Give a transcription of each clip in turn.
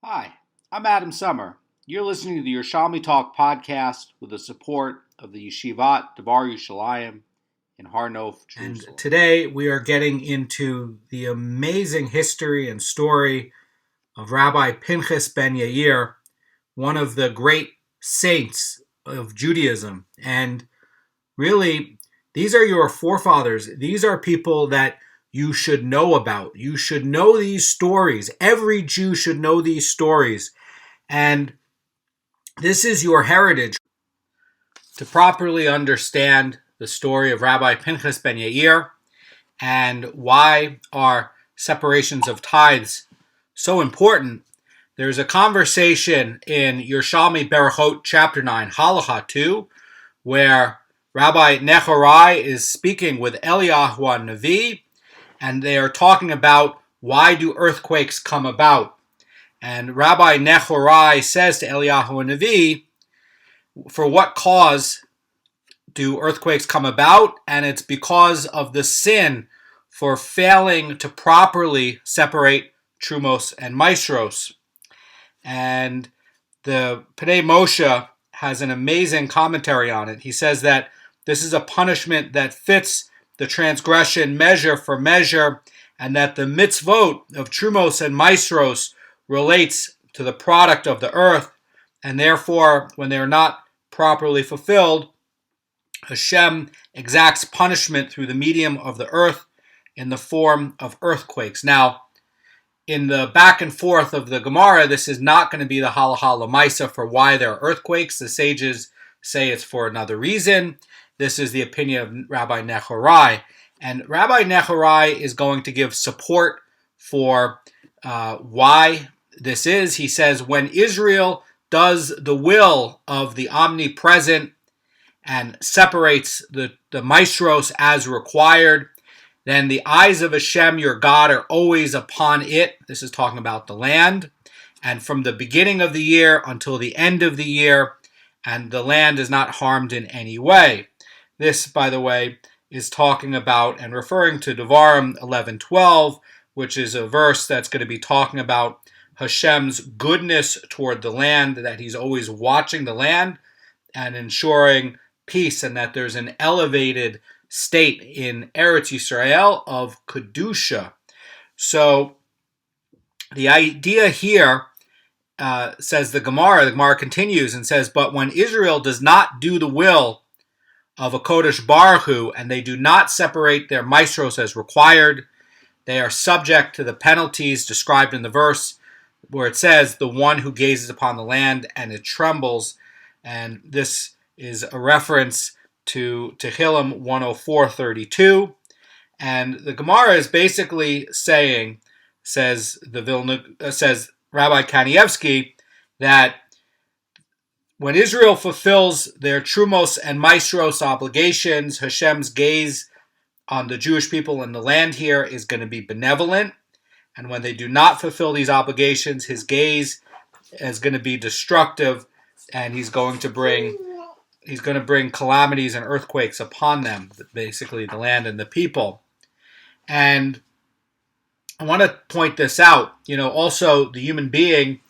Hi, I'm Adam Summer. You're listening to the Yerushalmi Talk podcast with the support of the Yeshivat Devar Yerushalayim in Har Nof, Jerusalem. And today we are getting into the amazing history and story of Rabbi Pinchas ben Yair, one of the great saints of Judaism. And really, these are your forefathers. These are people that you should know about. You should know these stories. Every Jew should know these stories. And this is your heritage. To properly understand the story of Rabbi Pinchas ben Yair and why are separations of tithes so important, there's a conversation in Yerushalmi Berachot chapter 9, Halacha 2, where Rabbi Nechorai is speaking with Eliyahu Navi, and they are talking about why do earthquakes come about. And Rabbi Nechorai says to Eliyahu Navi, for what cause do earthquakes come about? And it's because of the sin for failing to properly separate trumos and maestros. And the Pnei Moshe has an amazing commentary on it. He says that this is a punishment that fits the transgression measure for measure, and that the mitzvot of trumos and maestros relates to the product of the earth, and therefore, when they are not properly fulfilled, Hashem exacts punishment through the medium of the earth in the form of earthquakes. Now, in the back and forth of the Gemara, this is not going to be the halacha l'maisa for why there are earthquakes. The sages say it's for another reason. This is the opinion of Rabbi Nechorai. And Rabbi Nechorai is going to give support for why this is. He says, when Israel does the will of the omnipresent and separates the maestros as required, then the eyes of Hashem, your God, are always upon it. This is talking about the land. And from the beginning of the year until the end of the year, and the land is not harmed in any way. This, by the way, is talking about and referring to Devarim 11:12, which is a verse that's going to be talking about Hashem's goodness toward the land, that he's always watching the land and ensuring peace, and that there's an elevated state in Eretz Yisrael of Kedusha. So the idea here, says the Gemara continues and says, but when Israel does not do the will of a Kodesh Baruch Hu, and they do not separate their maestros as required, they are subject to the penalties described in the verse, where it says, the one who gazes upon the land and it trembles. And this is a reference to Tehillim 104:32. And the Gemara is basically says Rabbi Kanievsky, that when Israel fulfills their trumos and maestros obligations, Hashem's gaze on the Jewish people and the land here is going to be benevolent. And when they do not fulfill these obligations, his gaze is going to be destructive, and he's going to bring calamities and earthquakes upon them, basically the land and the people. And I want to point this out. Also the human being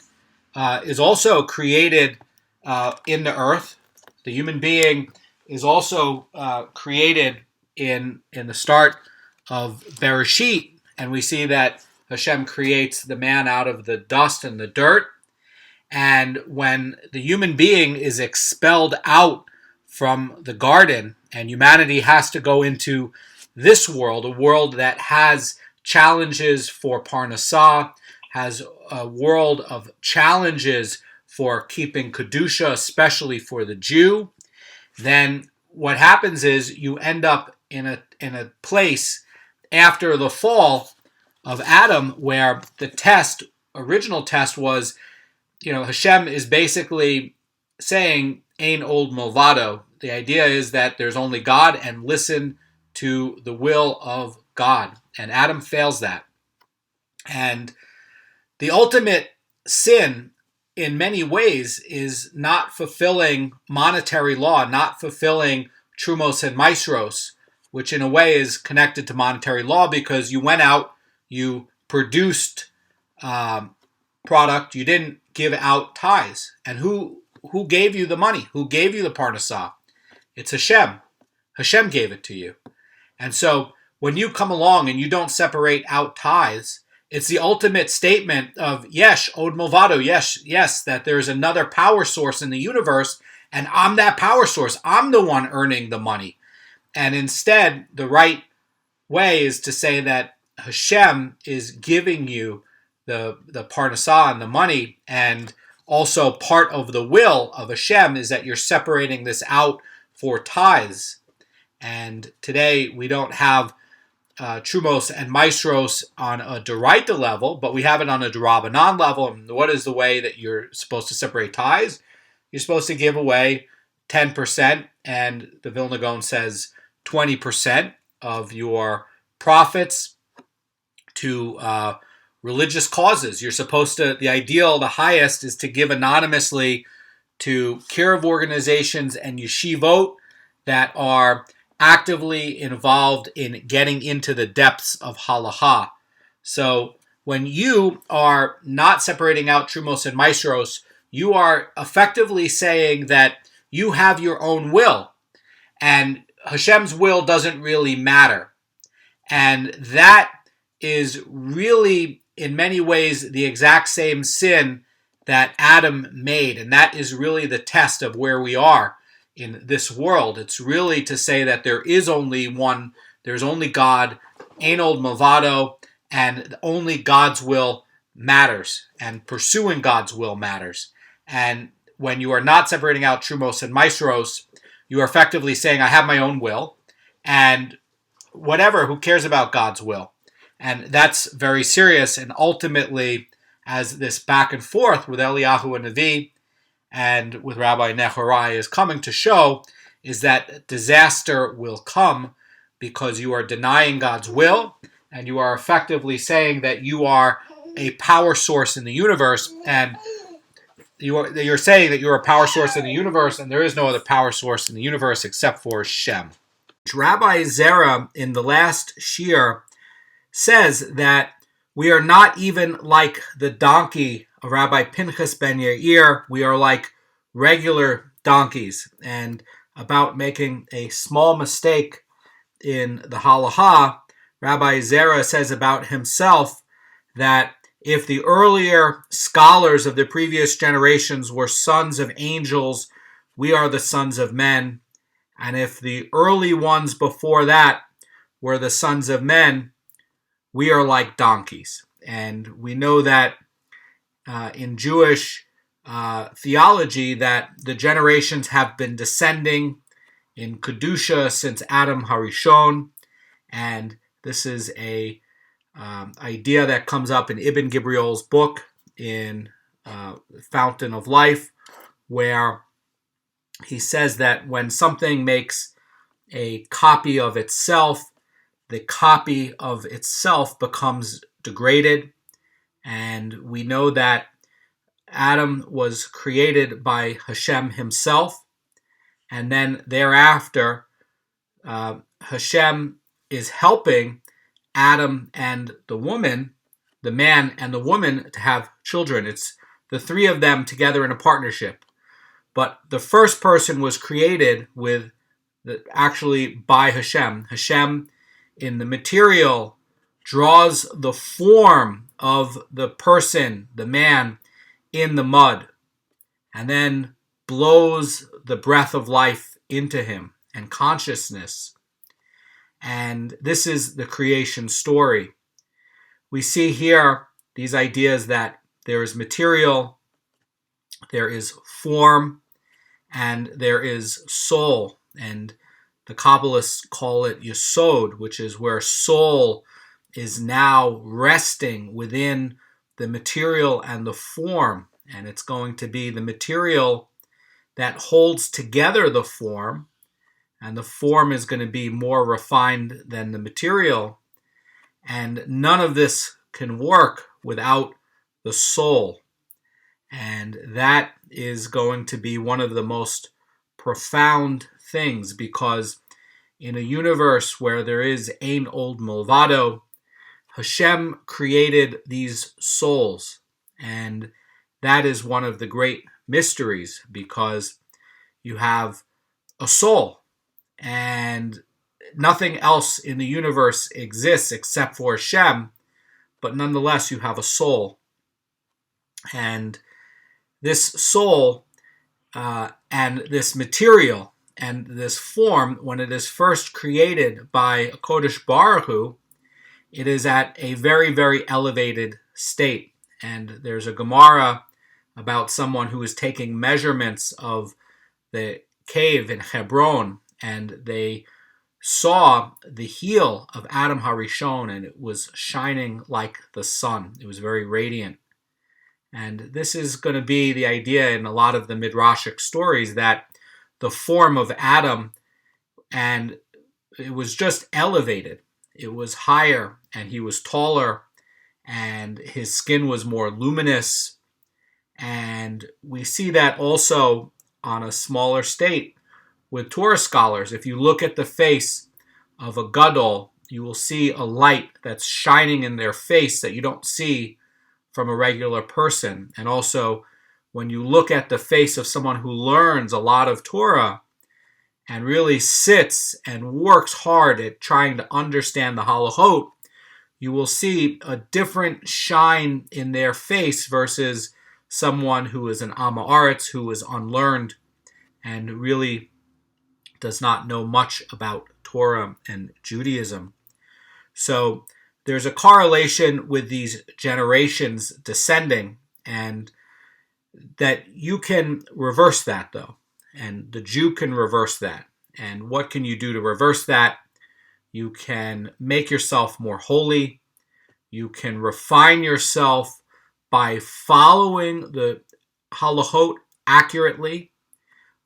is also created in the earth. The human being is also created in the start of Bereshit, and we see that Hashem creates the man out of the dust and the dirt. And when the human being is expelled out from the garden and humanity has to go into this world, a world that has challenges for Parnassah, has a world of challenges for keeping Kedusha, especially for the Jew, then what happens is you end up in a place after the fall of Adam where the original test was, Hashem is basically saying, Ein Od Milvado. The idea is that there's only God, and listen to the will of God. And Adam fails that. And the ultimate sin in many ways is not fulfilling monetary law, not fulfilling trumos and maestros, which in a way is connected to monetary law because you went out, you produced product, you didn't give out tithes. And who gave you the money? Who gave you the parnasah? It's Hashem. Hashem gave it to you. And so when you come along and you don't separate out tithes, it's the ultimate statement of yes, od milvado, yes, that there's another power source in the universe, and I'm that power source. I'm the one earning the money. And instead, the right way is to say that Hashem is giving you the parnasah and the money, and also part of the will of Hashem is that you're separating this out for tithes. And today we don't have trumos and maestros on a deraita level, but we have it on a derabanan level. And what is the way that you're supposed to separate tithes? You're supposed to give away 10%, and the Vilna Goan says 20% of your profits to religious causes. You're supposed to, the ideal, the highest, is to give anonymously to kiruv organizations and yeshivot that are actively involved in getting into the depths of halacha. So when you are not separating out trumos and maestros, you are effectively saying that you have your own will, and Hashem's will doesn't really matter. And that is really, in many ways, the exact same sin that Adam made. And that is really the test of where we are in this world. It's really to say that there is only one, there's only God, ein od milvado, and only God's will matters, and pursuing God's will matters. And when you are not separating out trumos and maestros, you are effectively saying, I have my own will, and whatever, who cares about God's will? And that's very serious. And ultimately, as this back and forth with Eliyahu and Navi and with Rabbi Nehorai is coming to show, is that disaster will come because you are denying God's will, and you are effectively saying that you are a power source in the universe, and you're saying that you're a power source in the universe, and there is no other power source in the universe except for Shem. Rabbi Zera, in the last shiur, says that we are not even like the donkey of Rabbi Pinchas ben Yair. We are like regular donkeys. And about making a small mistake in the halacha, Rabbi Zera says about himself that if the earlier scholars of the previous generations were sons of angels, we are the sons of men. And if the early ones before that were the sons of men, we are like donkeys. And we know that in Jewish theology that the generations have been descending in Kedusha since Adam Harishon. And this is a idea that comes up in Ibn Gibriel's book in Fountain of Life, where he says that when something makes a copy of itself, the copy of itself becomes degraded. And we know that Adam was created by Hashem himself. And then thereafter, Hashem is helping Adam and the woman, the man and the woman, to have children. It's the three of them together in a partnership. But the first person was created actually by Hashem. Hashem, in the material, draws the form of the person, the man, in the mud, and then blows the breath of life into him and consciousness. And this is the creation story. We see here these ideas that there is material, there is form, and there is soul. And the Kabbalists call it Yesod, which is where soul is now resting within the material and the form. And it's going to be the material that holds together the form, and the form is going to be more refined than the material. And none of this can work without the soul. And that is going to be one of the most profound things, because in a universe where there is ein od milvado, Hashem created these souls. And that is one of the great mysteries, because you have a soul, and nothing else in the universe exists except for Hashem, but nonetheless you have a soul. And this soul and this material and this form, when it is first created by Kodesh Baruch Hu, it is at a very, very elevated state. And there's a Gemara about someone who is taking measurements of the cave in Hebron, and they saw the heel of Adam HaRishon, and it was shining like the sun. It was very radiant. And this is going to be the idea in a lot of the Midrashic stories, that the form of Adam, and it was just elevated. It was higher, and he was taller, and his skin was more luminous. And we see that also on a smaller state with Torah scholars. If you look at the face of a gadol, you will see a light that's shining in their face that you don't see from a regular person. And also, when you look at the face of someone who learns a lot of Torah and really sits and works hard at trying to understand the halachot, you will see a different shine in their face versus someone who is an Am Haaretz, who is unlearned and really does not know much about Torah and Judaism. So there's a correlation with these generations descending, and that you can reverse that, though. And the Jew can reverse that. And what can you do to reverse that? You can make yourself more holy. You can refine yourself by following the halachot accurately.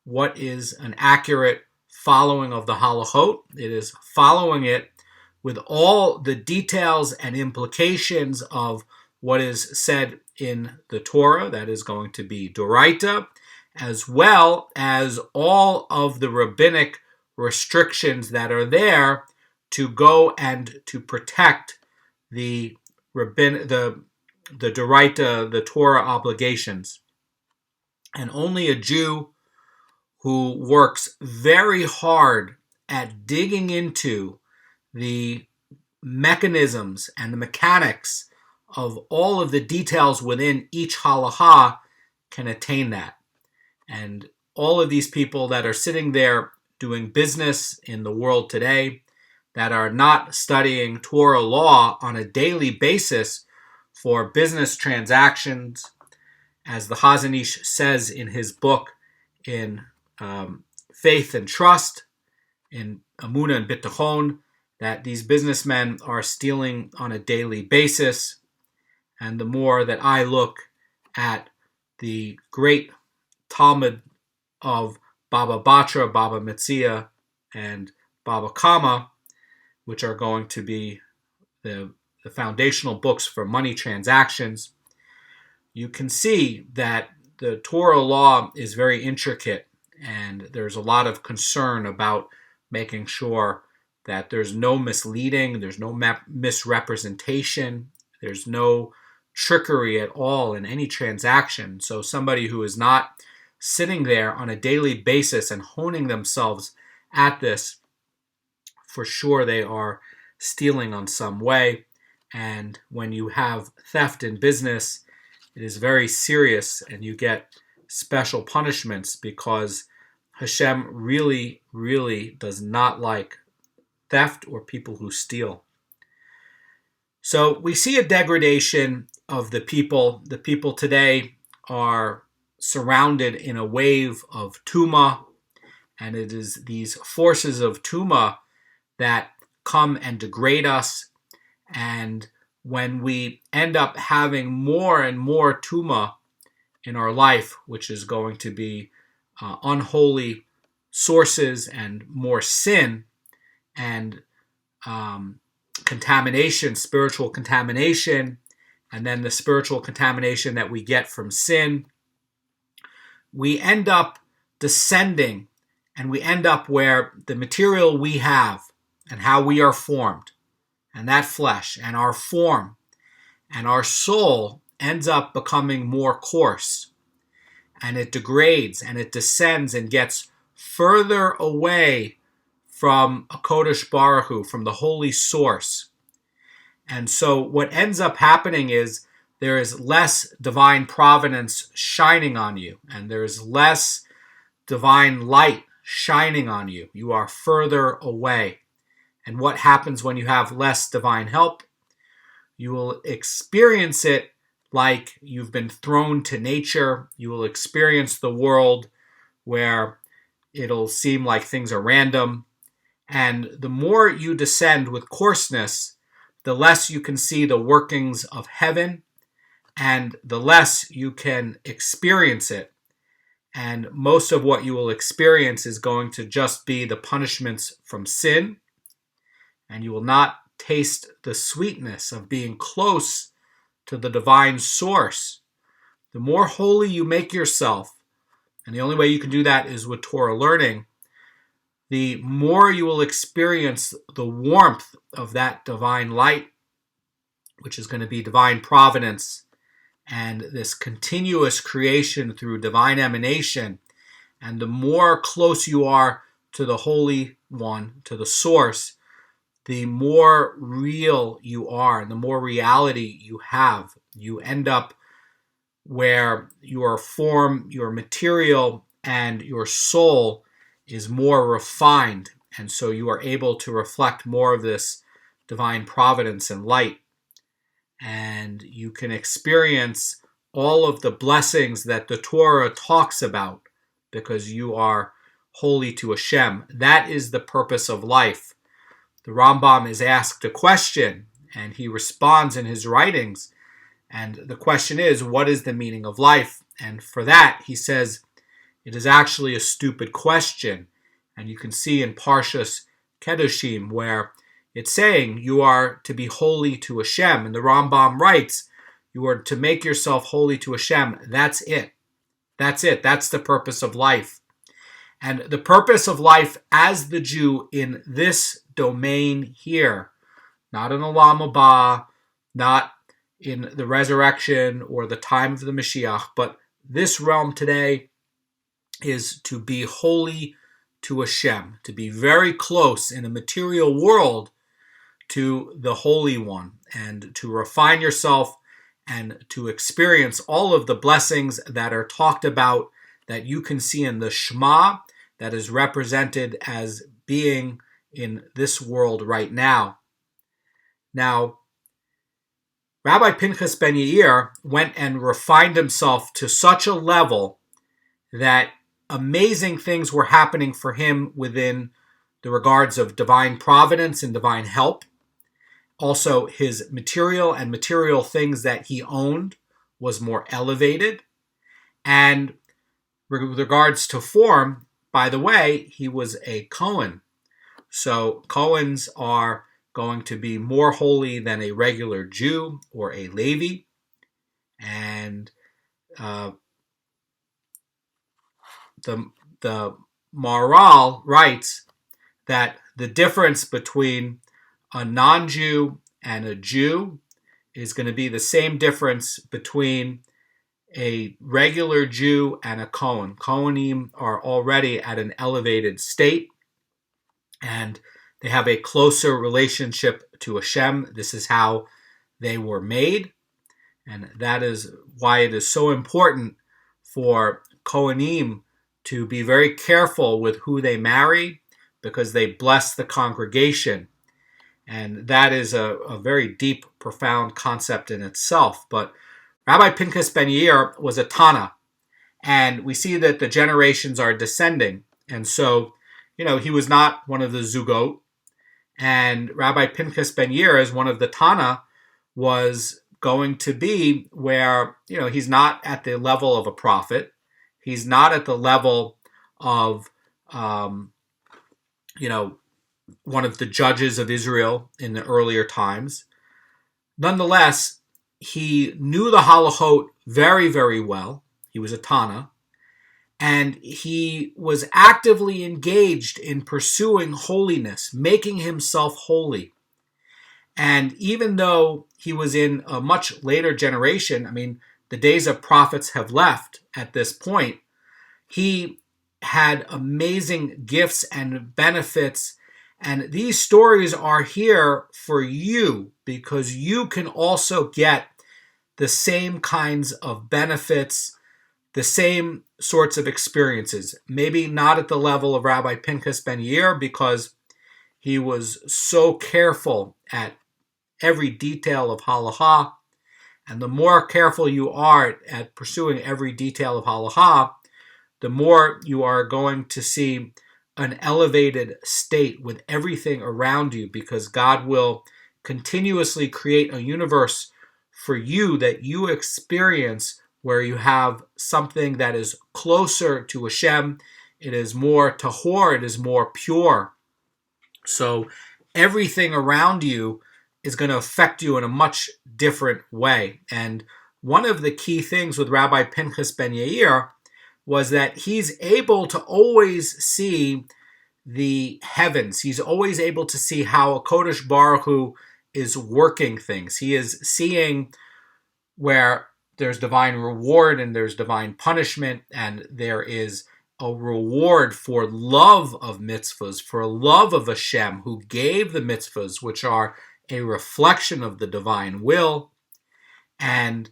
What is an accurate following of the halachot? It is following it with all the details and implications of what is said in the Torah, that is going to be Doraita, as well as all of the rabbinic restrictions that are there to go and to protect the Doraita, the Torah obligations. And only a Jew who works very hard at digging into the mechanisms and the mechanics of all of the details within each halacha can attain that. And all of these people that are sitting there doing business in the world today, that are not studying Torah law on a daily basis for business transactions, as the Chazan Ish says in his book, in Faith and Trust, in Amunah and Bitachon, that these businessmen are stealing on a daily basis. And the more that I look at the great Talmud of Baba Batra, Baba Metzia, and Baba Kama, which are going to be the foundational books for money transactions, you can see that the Torah law is very intricate, and there's a lot of concern about making sure that there's no misleading, there's no misrepresentation, there's no trickery at all in any transaction. So somebody who is not sitting there on a daily basis and honing themselves at this, for sure they are stealing on some way. And when you have theft in business, it is very serious, and you get special punishments, because Hashem really, really does not like theft or people who steal. So we see a degradation of the people. The people today are surrounded in a wave of Tumah, and it is these forces of Tumah that come and degrade us. And when we end up having more and more Tumah in our life, which is going to be unholy sources and more sin and contamination, spiritual contamination, and then the spiritual contamination that we get from sin, we end up descending, and we end up where the material we have and how we are formed, and that flesh and our form and our soul ends up becoming more coarse, and it degrades and it descends and gets further away from a Kodesh Baruch Hu, from the holy source. And so what ends up happening is there is less divine providence shining on you, and there is less divine light shining on you. You are further away. And what happens when you have less divine help? You will experience it like you've been thrown to nature. You will experience the world where it'll seem like things are random. And the more you descend with coarseness, the less you can see the workings of heaven, and the less you can experience it. And most of what you will experience is going to just be the punishments from sin, and you will not taste the sweetness of being close to the divine source. The more holy you make yourself, and the only way you can do that is with Torah learning, the more you will experience the warmth of that divine light, which is going to be divine providence, and this continuous creation through divine emanation. And the more close you are to the Holy One, to the source, the more real you are, and the more reality you have. You end up where your form, your material, and your soul is more refined, and so you are able to reflect more of this divine providence and light, and you can experience all of the blessings that the Torah talks about because you are holy to Hashem. That is the purpose of life. The Rambam is asked a question, and he responds in his writings, and the question is, what is the meaning of life? And for that, he says, it is actually a stupid question. And you can see in Parshas Kedoshim where it's saying you are to be holy to Hashem. And the Rambam writes, you are to make yourself holy to Hashem. That's it. That's it. That's the purpose of life. And the purpose of life as the Jew in this domain here, not in Olam Haba, not in the resurrection or the time of the Mashiach, but this realm today, is to be holy to Hashem, to be very close in a material world to the Holy One, and to refine yourself and to experience all of the blessings that are talked about that you can see in the Shema that is represented as being in this world right now. Now, Rabbi Pinchas ben Yair went and refined himself to such a level that amazing things were happening for him within the regards of divine providence and divine help. Also, his material things that he owned was more elevated. And with regards to form, by the way, he was a Goan. So Goans are going to be more holy than a regular Jew or a Levi. And the Maharal writes that the difference between a non-Jew and a Jew is going to be the same difference between a regular Jew and a Goan. Goanim are already at an elevated state, and they have a closer relationship to Hashem. This is how they were made, and that is why it is so important for Goanim to be very careful with who they marry, because they bless the congregation. And that is a very deep, profound concept in itself. But Rabbi Pinchas ben Yair was a Tana, and we see that the generations are descending. And so, he was not one of the Zugot. And Rabbi Pinchas ben Yair, as one of the Tana, was going to be where, he's not at the level of a prophet. He's not at the level of, one of the judges of Israel in the earlier times. Nonetheless, he knew the halachot very, very well. He was a Tana. And he was actively engaged in pursuing holiness, making himself holy. And even though he was in a much later generation, I mean, the days of prophets have left at this point, he had amazing gifts and benefits. And these stories are here for you because you can also get the same kinds of benefits, the same sorts of experiences. Maybe not at the level of Rabbi Pinchas ben Yair because he was so careful at every detail of halacha. And the more careful you are at pursuing every detail of halacha, the more you are going to see an elevated state with everything around you, because God will continuously create a universe for you that you experience where you have something that is closer to Hashem. It is more tahor, it is more pure. So everything around you is going to affect you in a much different way. And one of the key things with Rabbi Pinchas ben Yair was that he's able to always see the heavens. He's always able to see how a Kodesh Baruch Hu is working things. He is seeing where there's divine reward and there's divine punishment, and there is a reward for love of mitzvahs, for love of Hashem who gave the mitzvahs, which are a reflection of the divine will. And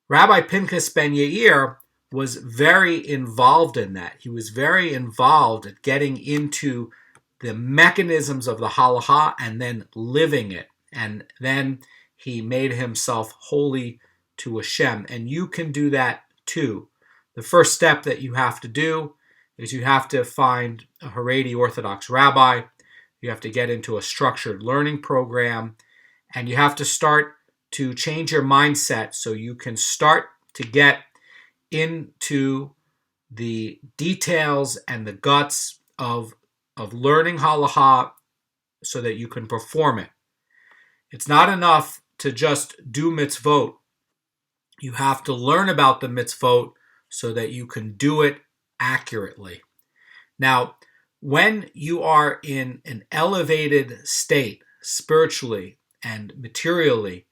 Rabbi Pinchas ben Yair was very involved in that. He was very involved at getting into the mechanisms of the halacha and then living it. And then he made himself holy to Hashem. And you can do that too. The first step that you have to do is you have to find a Haredi Orthodox rabbi. You have to get into a structured learning program. And you have to start to change your mindset so you can start to get into the details and the guts of learning halacha so that you can perform it. It's not enough to just do mitzvot. You have to learn about the mitzvot so that you can do it accurately. Now, when you are in an elevated state spiritually and materially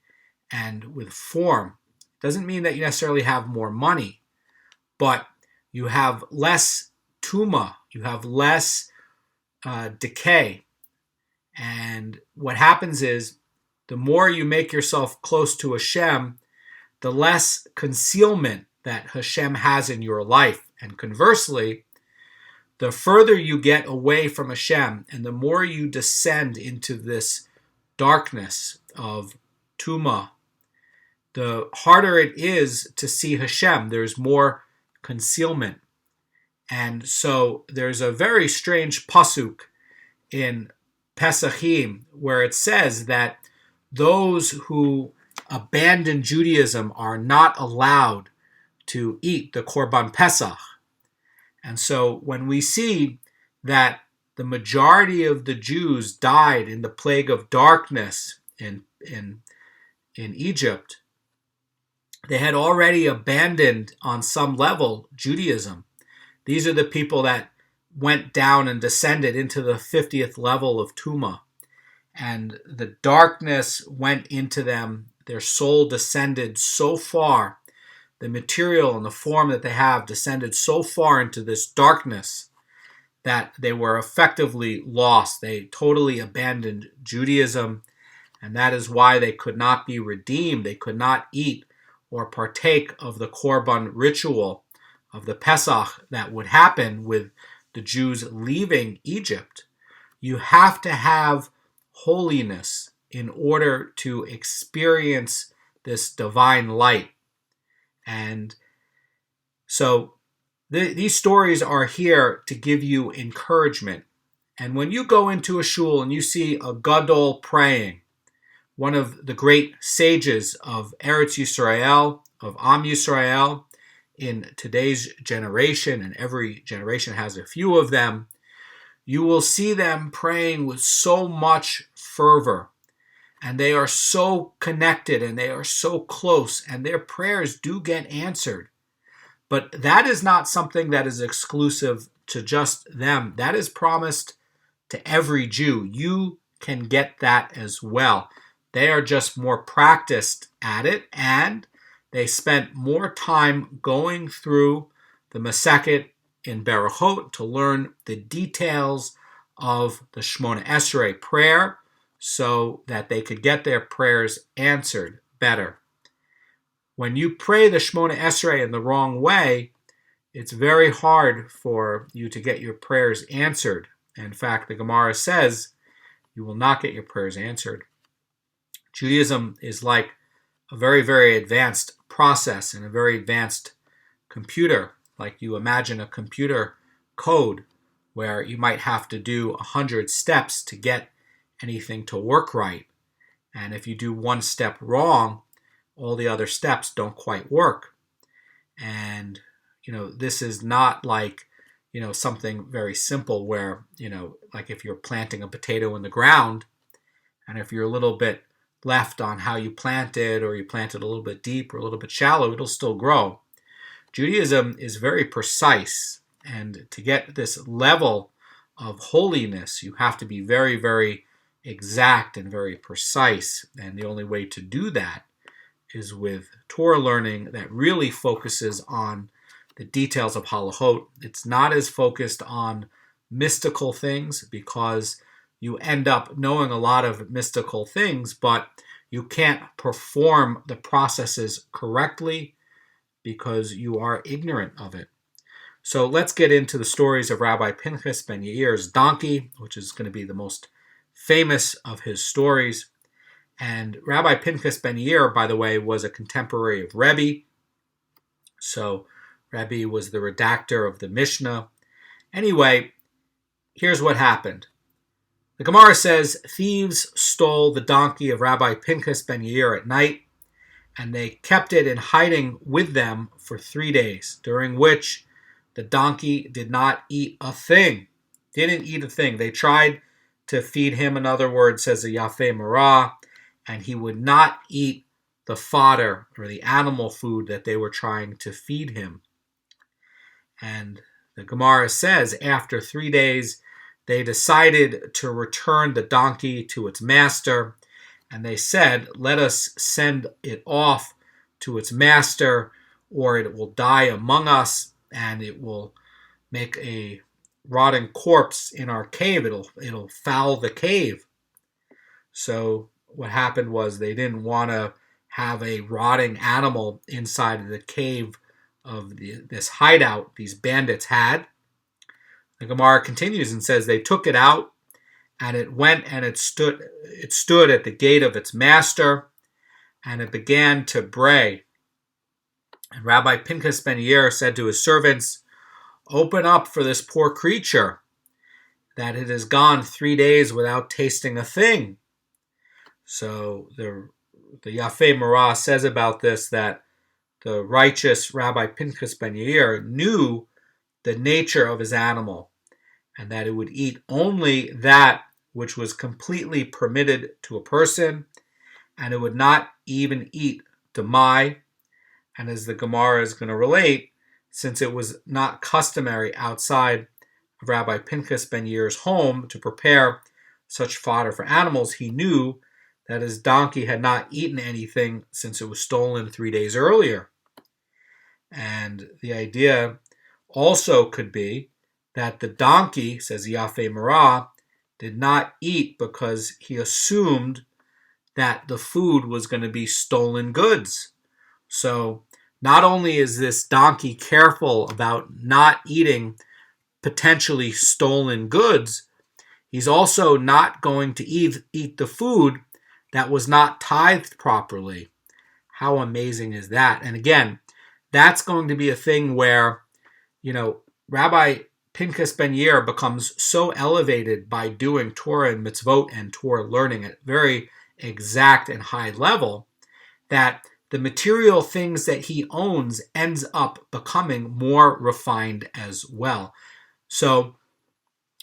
and with form, doesn't mean that you necessarily have more money, but you have less tuma, you have less decay. And what happens is, the more you make yourself close to Hashem, the less concealment that Hashem has in your life. And conversely, the further you get away from Hashem and the more you descend into this darkness of tuma, the harder it is to see Hashem. There's more concealment. And so there's a very strange pasuk in Pesachim where it says that those who abandon Judaism are not allowed to eat the Korban Pesach. And so when we see that the majority of the Jews died in the plague of darkness in Egypt, they had already abandoned on some level Judaism. These are the people that went down and descended into the 50th level of Tuma. And the darkness went into them. Their soul descended so far. The material and the form that they have descended so far into this darkness that they were effectively lost. They totally abandoned Judaism. And that is why they could not be redeemed. They could not eat or partake of the Korban ritual of the Pesach that would happen with the Jews leaving Egypt. You have to have holiness in order to experience this divine light. And so these stories are here to give you encouragement. And when you go into a shul and you see a gadol praying, one of the great sages of Eretz Yisrael, of Am Yisrael, in today's generation, and every generation has a few of them, you will see them praying with so much fervor. And they are so connected and they are so close, and their prayers do get answered. But that is not something that is exclusive to just them. That is promised to every Jew. You can get that as well. They are just more practiced at it, and they spent more time going through the Masechet in Berachot to learn the details of the Shemona Esrei prayer so that they could get their prayers answered better. When you pray the Shemona Esrei in the wrong way, it's very hard for you to get your prayers answered. In fact, the Gemara says you will not get your prayers answered. Judaism is like a very, very advanced process and a very advanced computer. Like you imagine a computer code where you might have to do 100 steps to get anything to work right. And if you do one step wrong, all the other steps don't quite work. And, this is not like, something very simple where, like if you're planting a potato in the ground, and if you're a little bit left on how you plant it, or you plant it a little bit deep or a little bit shallow, it'll still grow. Judaism is very precise, and to get this level of holiness, you have to be very, very exact and very precise. And the only way to do that is with Torah learning that really focuses on the details of halachot. It's not as focused on mystical things, because you end up knowing a lot of mystical things, but you can't perform the processes correctly because you are ignorant of it. So let's get into the stories of Rabbi Pinchas ben Yair's donkey, which is going to be the most famous of his stories. And Rabbi Pinchas ben Yair, by the way, was a contemporary of Rebbe. So Rebbe was the redactor of the Mishnah. Anyway, here's what happened. The Gemara says, thieves stole the donkey of Rabbi Pinchas ben Yair at night, and they kept it in hiding with them for 3 days, during which the donkey did not eat a thing. Didn't eat a thing. They tried to feed him, in other words, says the Yafei Marah, and he would not eat the fodder or the animal food that they were trying to feed him. And the Gemara says, after 3 days, they decided to return the donkey to its master, and they said, let us send it off to its master, or it will die among us, and it will make a rotting corpse in our cave. It'll foul the cave. So what happened was they didn't want to have a rotting animal inside of the cave of this hideout these bandits had. The Gemara continues and says they took it out, and it went and it stood at the gate of its master, and it began to bray. And Rabbi Pinchas ben Yair said to his servants, open up for this poor creature, that it has gone 3 days without tasting a thing. So the Yafei Marah says about this that the righteous Rabbi Pinchas ben Yair knew the nature of his animal, and that it would eat only that which was completely permitted to a person, and it would not even eat Demai. And as the Gemara is going to relate, since it was not customary outside of Rabbi Pinchas ben Yair's home to prepare such fodder for animals, he knew that his donkey had not eaten anything since it was stolen 3 days earlier. And the idea also could be that the donkey, says Yafei Marah, did not eat because he assumed that the food was going to be stolen goods. So not only is this donkey careful about not eating potentially stolen goods, he's also not going to eat the food that was not tithed properly. How amazing is that? And again, that's going to be a thing where, Rabbi Pinchas ben Yair becomes so elevated by doing Torah and mitzvot and Torah learning at very exact and high level that the material things that he owns ends up becoming more refined as well. So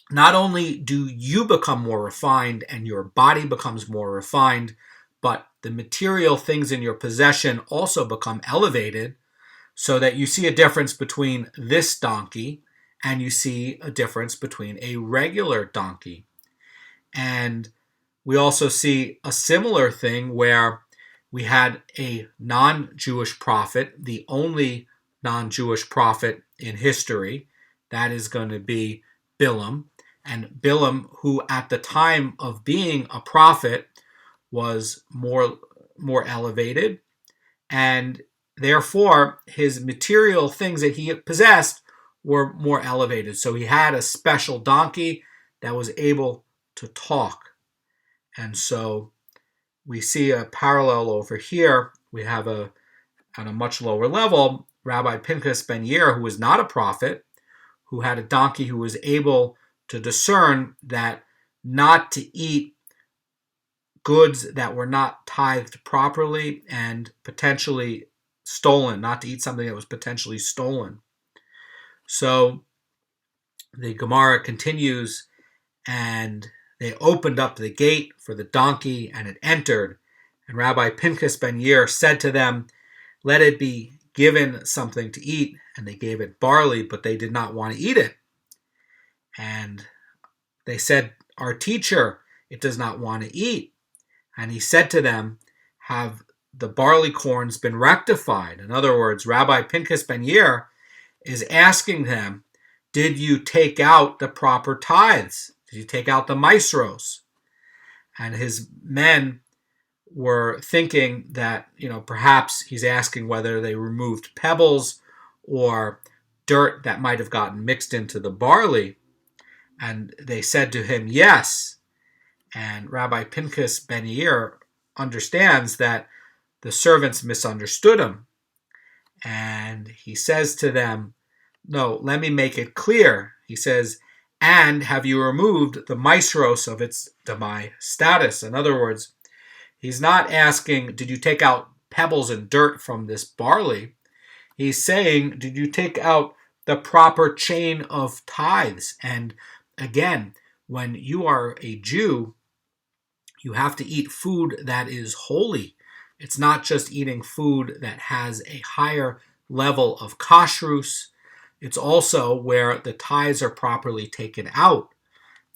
not only do you become more refined and your body becomes more refined, but the material things in your possession also become elevated, so that you see a difference between this donkey and you see a difference between a regular donkey. And We also see a similar thing where we had a non-Jewish prophet, the only non-Jewish prophet in history. That is going to be Beurim. And Beurim, who at the time of being a prophet was more elevated, and therefore his material things that he possessed were more elevated. So he had a special donkey that was able to talk. And so we see a parallel over here. We have on a much lower level, Rabbi Pinchas ben Yair, who was not a prophet, who had a donkey who was able to discern that not to eat goods that were not tithed properly and potentially stolen, not to eat something that was potentially stolen. So the Gemara continues, and they opened up the gate for the donkey, and it entered. And Rabbi Pinchas ben Yair said to them, "Let it be given something to eat." And they gave it barley, but they did not want to eat it. And they said, "Our teacher, it does not want to eat." And he said to them, "Have the barley corns been rectified?" In other words, Rabbi Pinchas ben Yair is asking them, did you take out the proper tithes? Did you take out the maestros? And his men were thinking that, perhaps he's asking whether they removed pebbles or dirt that might have gotten mixed into the barley. And they said to him, yes. And Rabbi Pinchas ben Yair understands that the servants misunderstood him. And he says to them, no, let me make it clear. He says, and have you removed the maestros of its Demai status? In other words, he's not asking, did you take out pebbles and dirt from this barley? He's saying, did you take out the proper chain of tithes? And again, when you are a Jew, you have to eat food that is holy. It's not just eating food that has a higher level of kashrus. It's also where the tithes are properly taken out.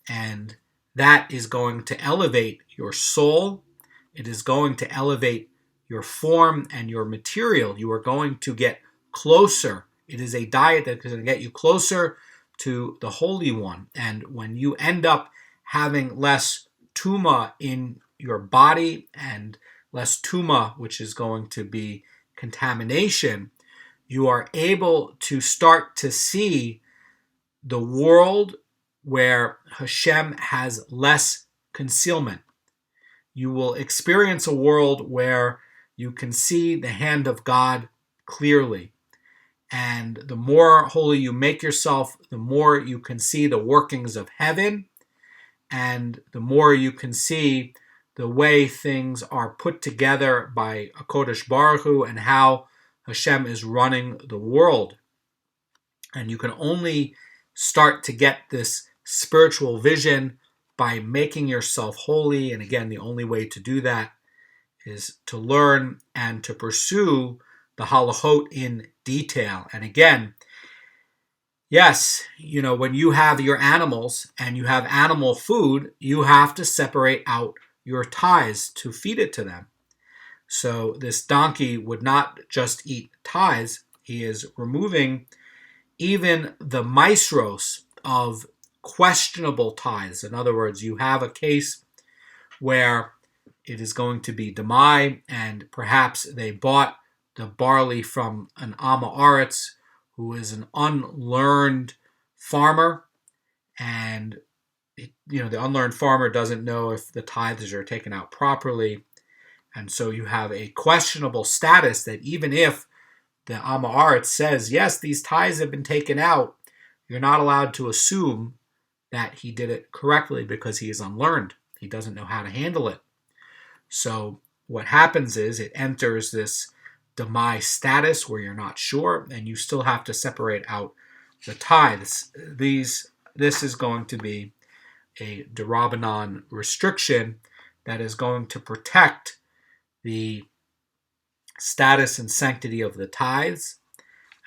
And that is going to elevate your soul. It is going to elevate your form and your material. You are going to get closer. It is a diet that is going to get you closer to the Holy One. And when you end up having less tuma in your body and less tuma, which is going to be contamination, you are able to start to see the world where Hashem has less concealment. You will experience a world where you can see the hand of God clearly. And the more holy you make yourself, the more you can see the workings of heaven, and the more you can see the way things are put together by HaKodesh Baruch Hu and how Hashem is running the world. And you can only start to get this spiritual vision by making yourself holy. And again, the only way to do that is to learn and to pursue the halachot in detail. And again, yes, when you have your animals and you have animal food, you have to separate out your tithes to feed it to them. So this donkey would not just eat tithes. He is removing even the maestros of questionable tithes. In other words, you have a case where it is going to be Demai, and perhaps they bought the barley from an Am Haaretz, who is an unlearned farmer, and the unlearned farmer doesn't know if the tithes are taken out properly. And so you have a questionable status that even if the Am Haaretz says, yes, these tithes have been taken out, you're not allowed to assume that he did it correctly because he is unlearned. He doesn't know how to handle it. So what happens is it enters this Demai status where you're not sure, and you still have to separate out the tithes. This is going to be a d'Rabbanan restriction that is going to protect the status and sanctity of the tithes.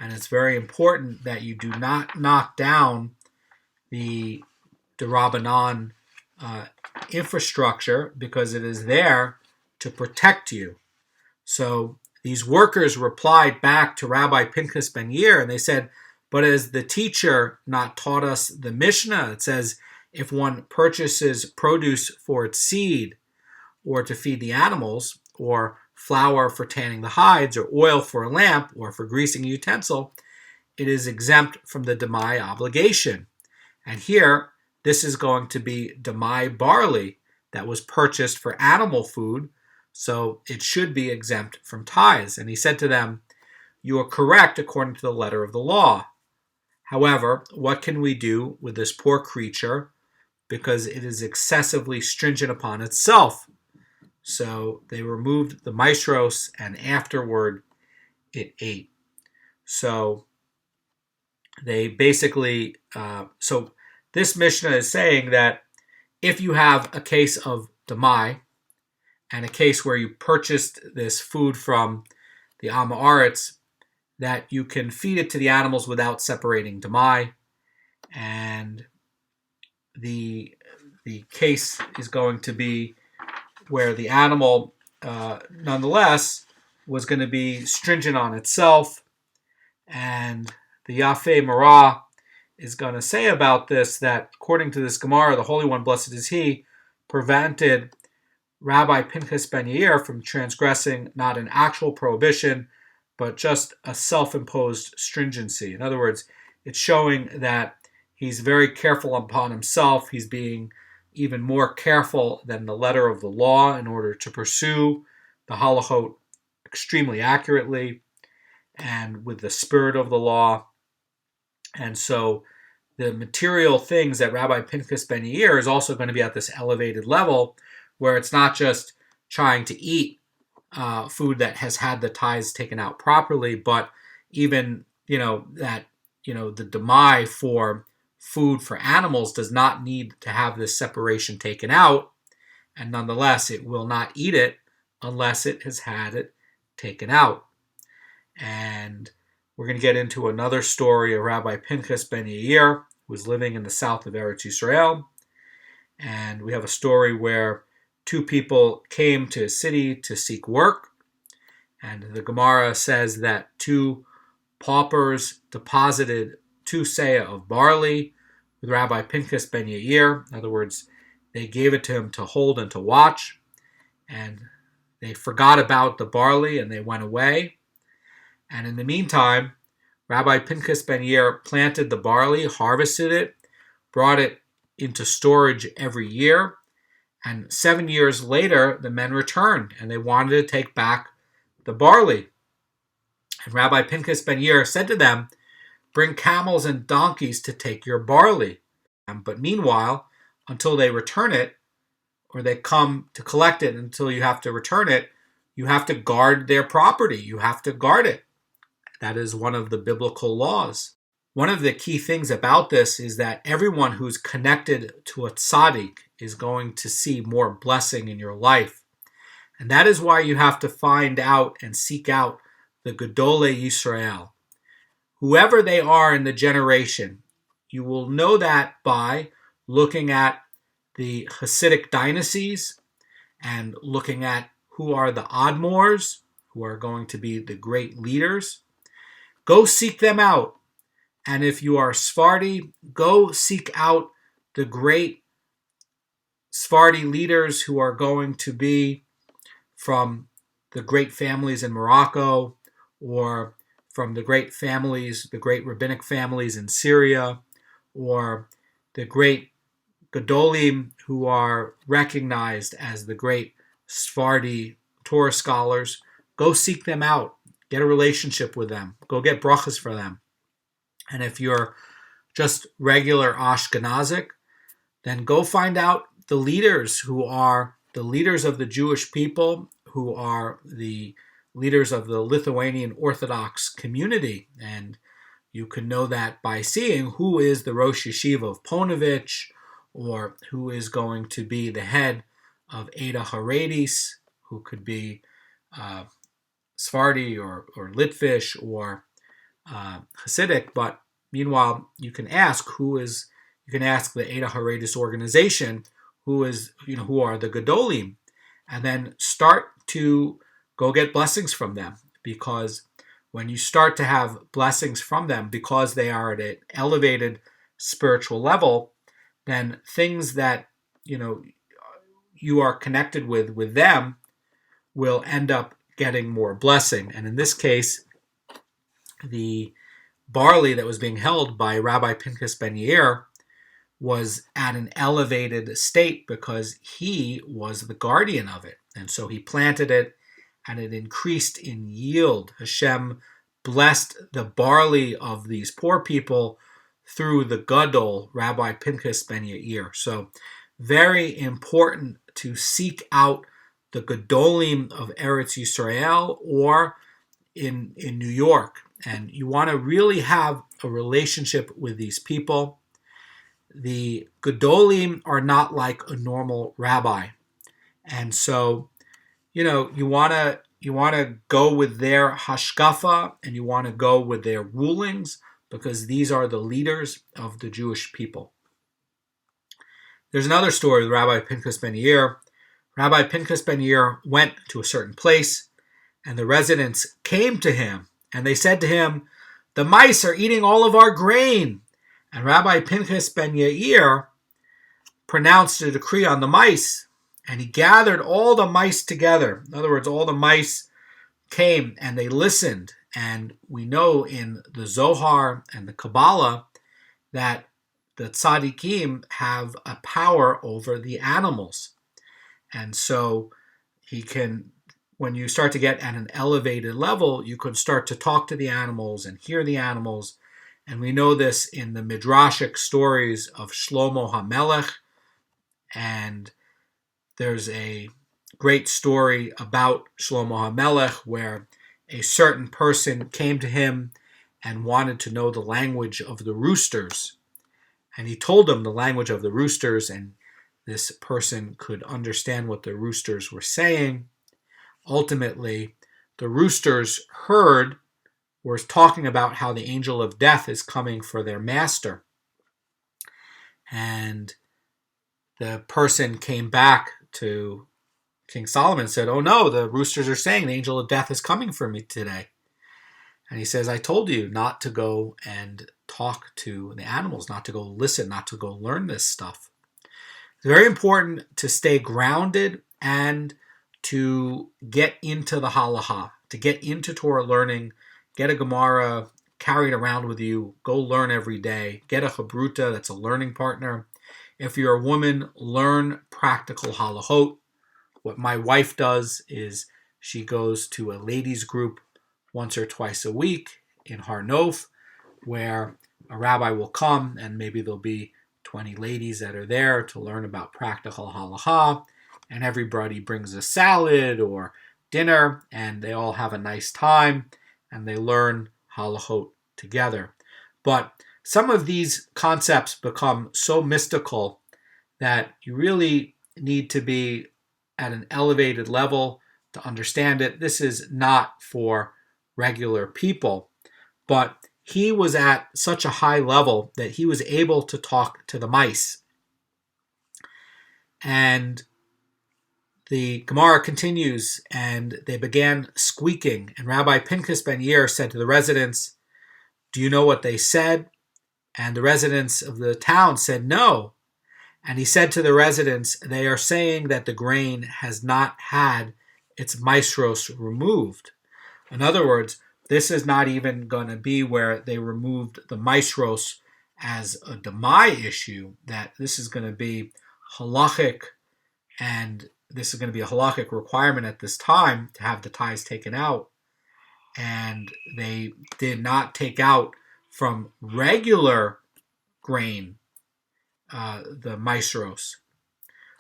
And it's very important that you do not knock down the d'Rabbanan infrastructure because it is there to protect you. So these workers replied back to Rabbi Pinchas ben Yair, and they said, but has the teacher not taught us the Mishnah? It says, if one purchases produce for its seed, or to feed the animals, or flour for tanning the hides, or oil for a lamp, or for greasing a utensil, it is exempt from the Demai obligation. And here, this is going to be Demai barley that was purchased for animal food, so it should be exempt from tithes. And he said to them, you are correct according to the letter of the law. However, what can we do with this poor creature? Because it is excessively stringent upon itself. So they removed the maestros, and afterward it ate. So they basically, so this Mishnah is saying that if you have a case of Demai, and a case where you purchased this food from the Am Haaretz, that you can feed it to the animals without separating Demai, and the case is going to be where the animal, nonetheless, was going to be stringent on itself, and the Yafei Marah is going to say about this that, according to this Gemara, the Holy One, blessed is He, prevented Rabbi Pinchas ben Yair from transgressing not an actual prohibition, but just a self-imposed stringency. In other words, it's showing that he's very careful upon himself. He's being even more careful than the letter of the law in order to pursue the halachot extremely accurately and with the spirit of the law. And so the material things that Rabbi Pinchas ben Yair is also going to be at this elevated level, where it's not just trying to eat food that has had the tithes taken out properly, but even, the demai for food for animals does not need to have this separation taken out, and nonetheless it will not eat it unless it has had it taken out. And we're going to get into another story of Rabbi Pinchas ben Yair, who was living in the south of Eretz Yisrael, and we have a story where two people came to a city to seek work, and the Gemara says that two paupers deposited 2 seah of barley with Rabbi Pinchas ben Yair. In other words, they gave it to him to hold and to watch, and they forgot about the barley and they went away. And in the meantime, Rabbi Pinchas ben Yair planted the barley, harvested it, brought it into storage every year, and 7 years later, the men returned, and they wanted to take back the barley. And Rabbi Pinchas ben Yair said to them, bring camels and donkeys to take your barley. But meanwhile, until they return it, or they come to collect it until you have to return it, you have to guard their property. You have to guard it. That is one of the biblical laws. One of the key things about this is that everyone who's connected to a tzaddik is going to see more blessing in your life. And that is why you have to find out and seek out the Gedolei Yisrael. Whoever they are in the generation, you will know that by looking at the Hasidic dynasties and looking at who are the Admors, who are going to be the great leaders. Go seek them out. And if you are Sephardi, go seek out the great Sephardi leaders who are going to be from the great families in Morocco, or from the great families, the great rabbinic families in Syria, or the great Gedolim who are recognized as the great Sephardi Torah scholars. Go seek them out. Get a relationship with them. Go get brachas for them. And if you're just regular Ashkenazic, then go find out the leaders who are the leaders of the Jewish people, who are the leaders of the Lithuanian Orthodox community. And you can know that by seeing who is the Rosh Yeshiva of Ponevezh, or who is going to be the head of Eda Haredis, who could be Sephardi or Litvish or Hasidic. But meanwhile, you can ask the Eda Haredis organization, who are the Gedolim, and then start to go get blessings from them. Because when you start to have blessings from them, because they are at an elevated spiritual level, then things that you are connected with them will end up getting more blessing. And in this case, the barley that was being held by Rabbi Pinchas ben Yair was at an elevated state because he was the guardian of it. And so he planted it, and it increased in yield. Hashem blessed the barley of these poor people through the Gadol, Rabbi Pinchas ben Yair. So very important to seek out the Gedolim of Eretz Yisrael or in New York. And you want to really have a relationship with these people. The Gedolim are not like a normal rabbi. And so, you want to go with their hashkafa, and you want to go with their rulings, because these are the leaders of the Jewish people. There's another story with Rabbi Pinchas ben Yair. Rabbi Pinchas ben Yair went to a certain place, and the residents came to him, and they said to him, "The mice are eating all of our grain." And Rabbi Pinchas ben Yair pronounced a decree on the mice, and he gathered all the mice together. In other words, all the mice came and they listened. And we know in the Zohar and the Kabbalah that the tzaddikim have a power over the animals. And so when you start to get at an elevated level, you can start to talk to the animals and hear the animals. And we know this in the midrashic stories of Shlomo HaMelech. And there's a great story about Shlomo HaMelech where a certain person came to him and wanted to know the language of the roosters. And he told him the language of the roosters, and this person could understand what the roosters were saying. Ultimately, the roosters were talking about how the angel of death is coming for their master. And the person came back to King Solomon and said, "Oh no, the roosters are saying the angel of death is coming for me today." And he says, "I told you not to go and talk to the animals, not to go listen, not to go learn this stuff." It's very important to stay grounded and to get into the halacha, to get into Torah learning, get a Gemara, carry it around with you, go learn every day, get a chabruta, that's a learning partner. If you're a woman, learn practical halachot. What my wife does is she goes to a ladies group once or twice a week in Har Nof, where a rabbi will come and maybe there'll be 20 ladies that are there to learn about practical halacha, and everybody brings a salad or dinner, and they all have a nice time, and they learn halachot together. But some of these concepts become so mystical that you really need to be at an elevated level to understand it. This is not for regular people, but he was at such a high level that he was able to talk to the mice. And the Gemara continues, and they began squeaking. And Rabbi Pinchas ben Yair said to the residents, "Do you know what they said?" And the residents of the town said, "No." And he said to the residents, "They are saying that the grain has not had its maestros removed." In other words, this is not even going to be where they removed the maestros as a Demai issue, that this is going to be halachic, and this is going to be a halachic requirement at this time to have the ties taken out. And they did not take out from regular grain the maestros.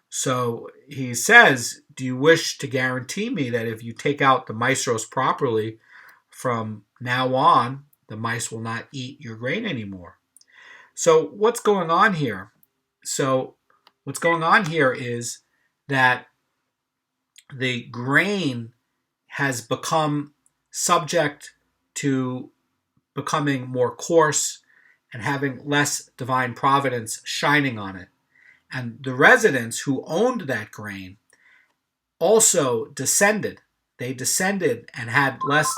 So he says, "Do you wish to guarantee me that if you take out the maestros properly, from now on, the mice will not eat your grain anymore?" So what's going on here? What's going on here is that the grain has become subject to becoming more coarse and having less divine providence shining on it. And the residents who owned that grain also descended. They descended and had less,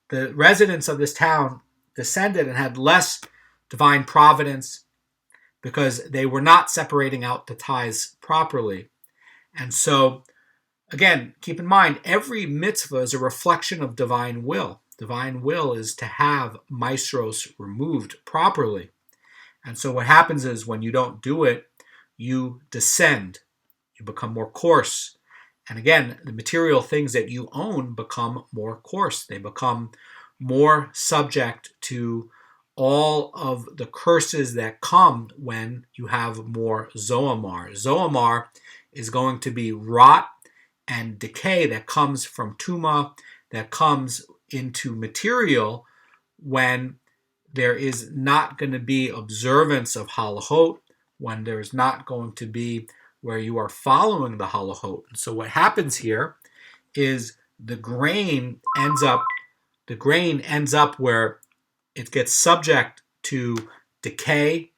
the residents of this town descended and had less divine providence because they were not separating out the tithes properly. And so, again, keep in mind, every mitzvah is a reflection of divine will. Divine will is to have maestros removed properly. And so what happens is when you don't do it, you descend. You become more coarse. And again, the material things that you own become more coarse. They become more subject to all of the curses that come when you have more zoamar. Zoamar is going to be rot and decay that comes from tuma, that comes into material when there is not going to be observance of halachot, when there's not going to be where you are following the halachot. So what happens here is the grain ends up where it gets subject to decay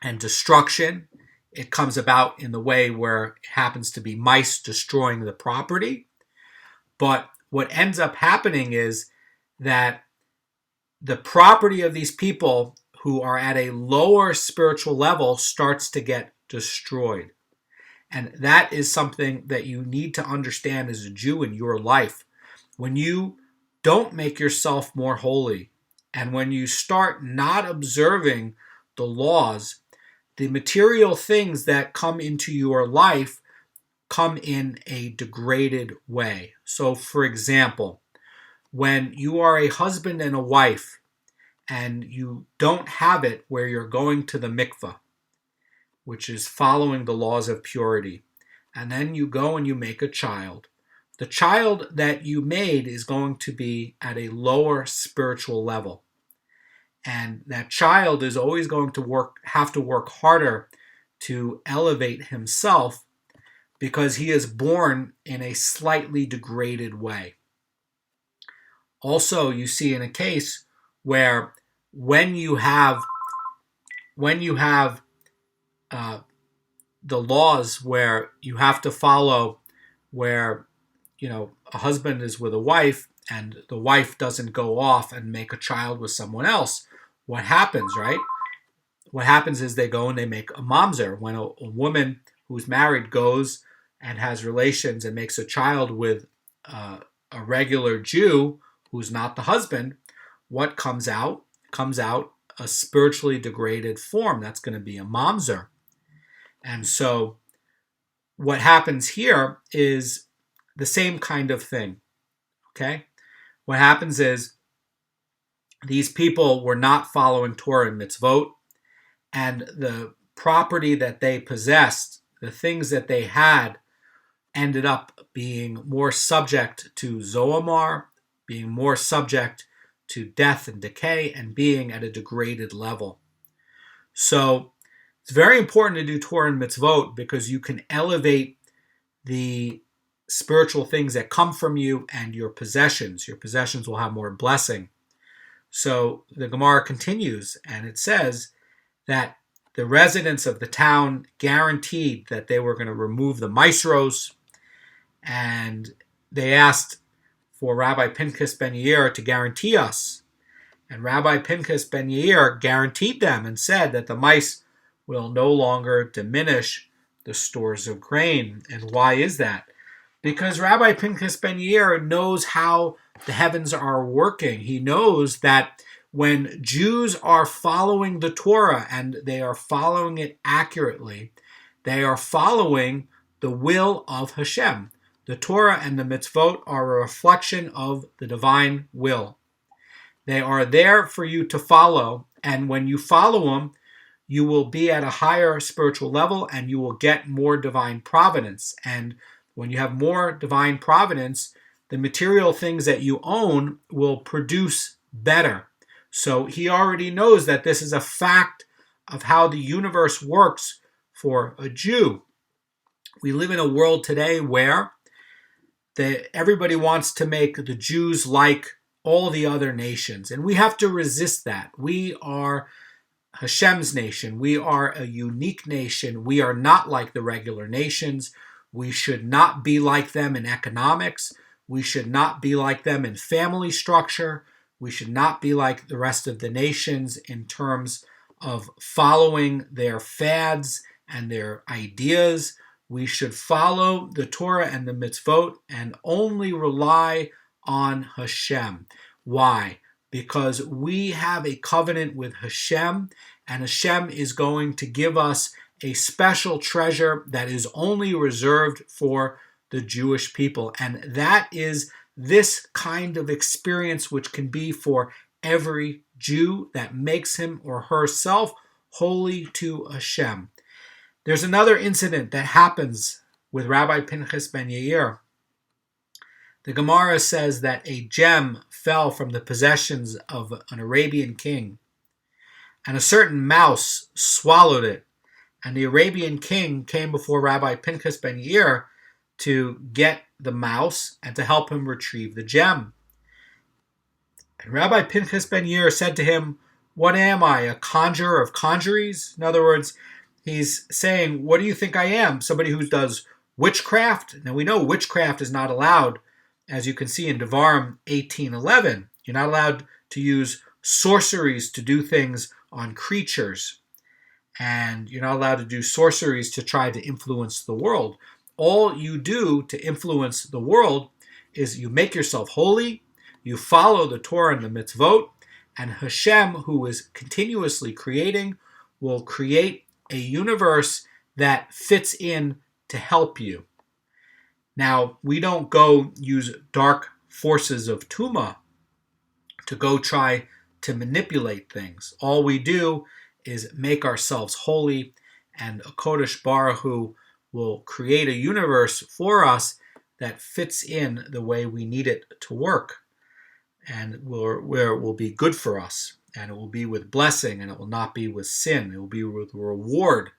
and destruction. It comes about in the way where it happens to be mice destroying the property. But what ends up happening is that the property of these people who are at a lower spiritual level starts to get destroyed. And that is something that you need to understand as a Jew in your life. When you don't make yourself more holy, and when you start not observing the laws, the material things that come into your life come in a degraded way. So, for example, when you are a husband and a wife, and you don't have it where you're going to the mikvah, which is following the laws of purity, and then you go and you make a child. The child that you made is going to be at a lower spiritual level. And that child is always going to have to work harder to elevate himself because he is born in a slightly degraded way. Also, you see in a case where when you have the laws where you have to follow, where a husband is with a wife and the wife doesn't go off and make a child with someone else, what happens, right? What happens is they go and they make a mamzer. When a woman who's married goes and has relations and makes a child with a regular Jew who's not the husband, what comes out? Comes out a spiritually degraded form. That's going to be a mamzer. And so what happens here is the same kind of thing. Okay? What happens is these people were not following Torah and mitzvot, and the property that they possessed, the things that they had, ended up being more subject to zoamar, being more subject to death and decay, and being at a degraded level. So it's very important to do Torah and mitzvot because you can elevate the spiritual things that come from you and your possessions. Your possessions will have more blessing. So the Gemara continues, and it says that the residents of the town guaranteed that they were going to remove the maestros, and they asked for Rabbi Pinchas ben Yair to guarantee us. And Rabbi Pinchas ben Yair guaranteed them and said that the mice will no longer diminish the stores of grain. And why is that? Because Rabbi Pinchas ben Yair knows how the heavens are working. He knows that when Jews are following the Torah and they are following it accurately, they are following the will of Hashem. The Torah and the mitzvot are a reflection of the divine will. They are there for you to follow, and when you follow them, you will be at a higher spiritual level and you will get more divine providence. And when you have more divine providence, the material things that you own will produce better. So he already knows that this is a fact of how the universe works for a Jew. We live in a world today where everybody wants to make the Jews like all the other nations, and we have to resist that. We are Hashem's nation. We are a unique nation. We are not like the regular nations. We should not be like them in economics. We should not be like them in family structure. We should not be like the rest of the nations in terms of following their fads and their ideas. We should follow the Torah and the mitzvot and only rely on Hashem. Why? Because we have a covenant with Hashem, and Hashem is going to give us a special treasure that is only reserved for the Jewish people. And that is this kind of experience which can be for every Jew that makes him or herself holy to Hashem. There's another incident that happens with Rabbi Pinchas ben Yair. The Gemara says that a gem fell from the possessions of an Arabian king, and a certain mouse swallowed it. And the Arabian king came before Rabbi Pinchas ben Yair to get the mouse and to help him retrieve the gem. And Rabbi Pinchas ben Yair said to him, "What am I, a conjurer of conjuries?" In other words, he's saying, what do you think I am? Somebody who does witchcraft? Now we know witchcraft is not allowed, as you can see in Beurim 18:11. You're not allowed to use sorceries to do things on creatures. And you're not allowed to do sorceries to try to influence the world. All you do to influence the world is you make yourself holy, you follow the Torah and the mitzvot, and Hashem, who is continuously creating, will create a universe that fits in to help you. Now, we don't go use dark forces of Tuma to go try to manipulate things. All we do is make ourselves holy, and a Kodesh Baruch Hu will create a universe for us that fits in the way we need it to work, and where it will be good for us, and it will be with blessing, and it will not be with sin. It will be with reward,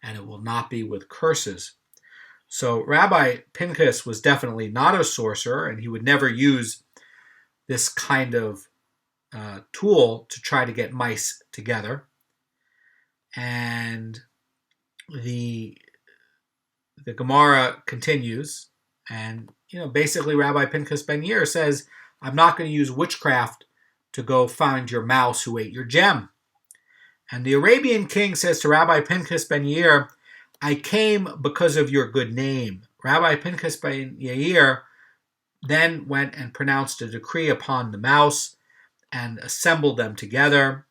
and it will not be with curses. So Rabbi Pinchas was definitely not a sorcerer, and he would never use this kind of tool to try to get mice together. And the Gemara continues, and basically Rabbi Pinchas ben Yair says, I'm not going to use witchcraft to go find your mouse who ate your gem. And the Arabian king says to Rabbi Pinchas ben Yair, I came because of your good name. Rabbi Pinchas ben Yair then went and pronounced a decree upon the mouse and assembled them together.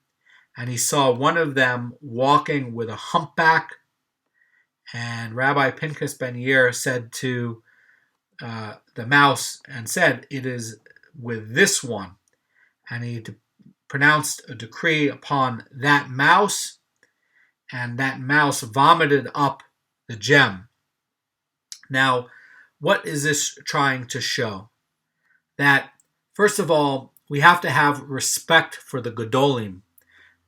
And he saw one of them walking with a humpback. And Rabbi Pinchas ben Yair said to the mouse and said, it is with this one. And he pronounced a decree upon that mouse, and that mouse vomited up the gem. Now, what is this trying to show? That, first of all, we have to have respect for the Gedolim.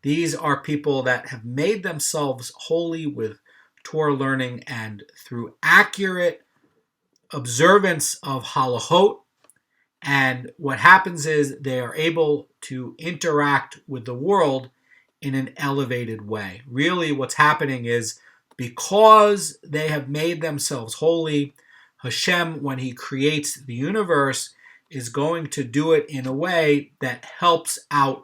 These are people that have made themselves holy with Torah learning and through accurate observance of halachot. And what happens is they are able to interact with the world in an elevated way. Really, what's happening is because they have made themselves holy, Hashem, when he creates the universe, is going to do it in a way that helps out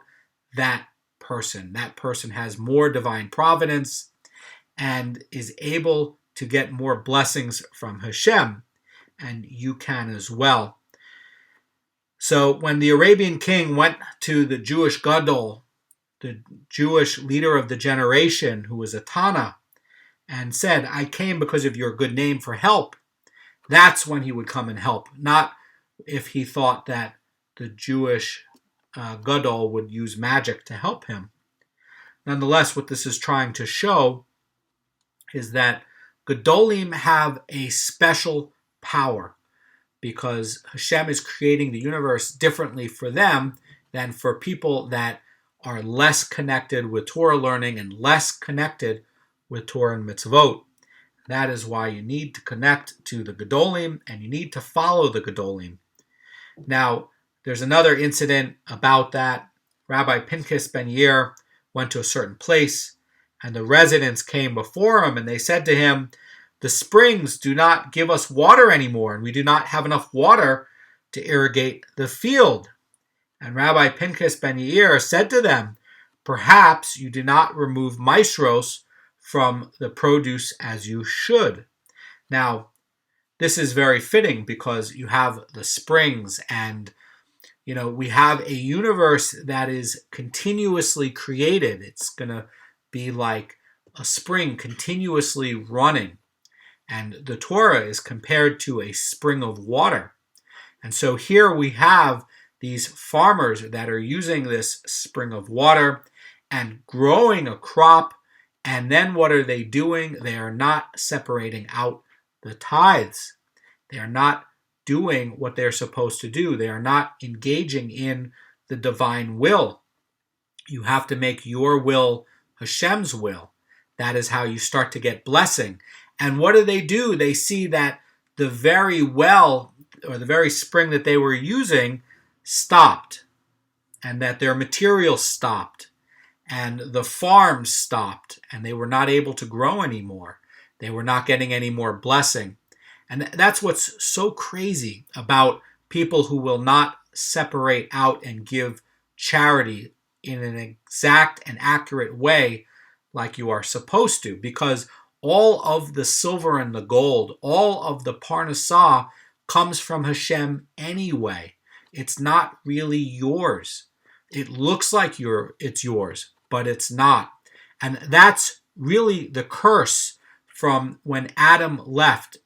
that person. That person has more divine providence and is able to get more blessings from Hashem, and you can as well. So when the Arabian king went to the Jewish Gadol, the Jewish leader of the generation, who was a Tana, and said, I came because of your good name for help, that's when he would come and help, not if he thought that the Jewish Gadol would use magic to help him. Nonetheless, what this is trying to show is that Gedolim have a special power, because Hashem is creating the universe differently for them than for people that are less connected with Torah learning and less connected with Torah and mitzvot. That is why you need to connect to the Gedolim, and you need to follow the Gedolim. Now, there's another incident about that. Rabbi Pinchas ben Yair went to a certain place, and the residents came before him, and they said to him, "The springs do not give us water anymore, and we do not have enough water to irrigate the field." And Rabbi Pinchas ben Yair said to them, "Perhaps you do not remove maestros from the produce as you should." Now, this is very fitting because you have the springs, and we have a universe that is continuously created. It's going to be like a spring continuously running. And the Torah is compared to a spring of water. And so here we have these farmers that are using this spring of water and growing a crop. And then what are they doing? They are not separating out the tithes. They are not doing what they're supposed to do. They are not engaging in the divine will. You have to make your will Hashem's will. That is how you start to get blessing. And what do? They see that the very well or the very spring that they were using stopped, and that their material stopped, and the farms stopped, and they were not able to grow anymore. They were not getting any more blessing. And that's what's so crazy about people who will not separate out and give charity in an exact and accurate way like you are supposed to, because all of the silver and the gold, all of the parnasah comes from Hashem anyway. It's not really yours. It looks like it's yours, but it's not. And that's really the curse from when Adam left.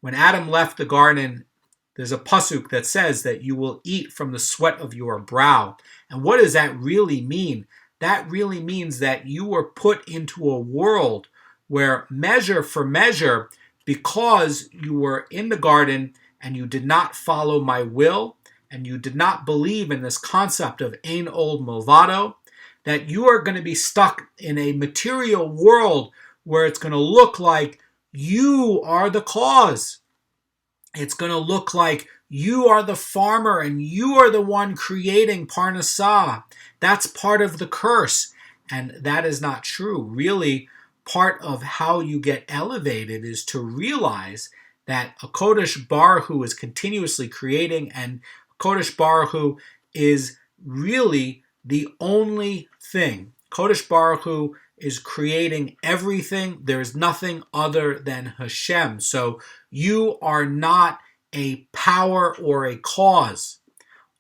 When Adam left the garden, there's a pasuk that says that you will eat from the sweat of your brow. And what does that really mean? That really means that you were put into a world where measure for measure, because you were in the garden and you did not follow my will, and you did not believe in this concept of ein od milvado, that you are going to be stuck in a material world where it's going to look like you are the cause. It's going to look like you are the farmer and you are the one creating parnasah. That's part of the curse, and that is not true. Really, part of how you get elevated is to realize that a Kodesh Baruch Hu is continuously creating, and Kodesh Baruch Hu is really the only thing. Kodesh Baruch Hu is creating everything. There is nothing other than Hashem. So you are not a power or a cause.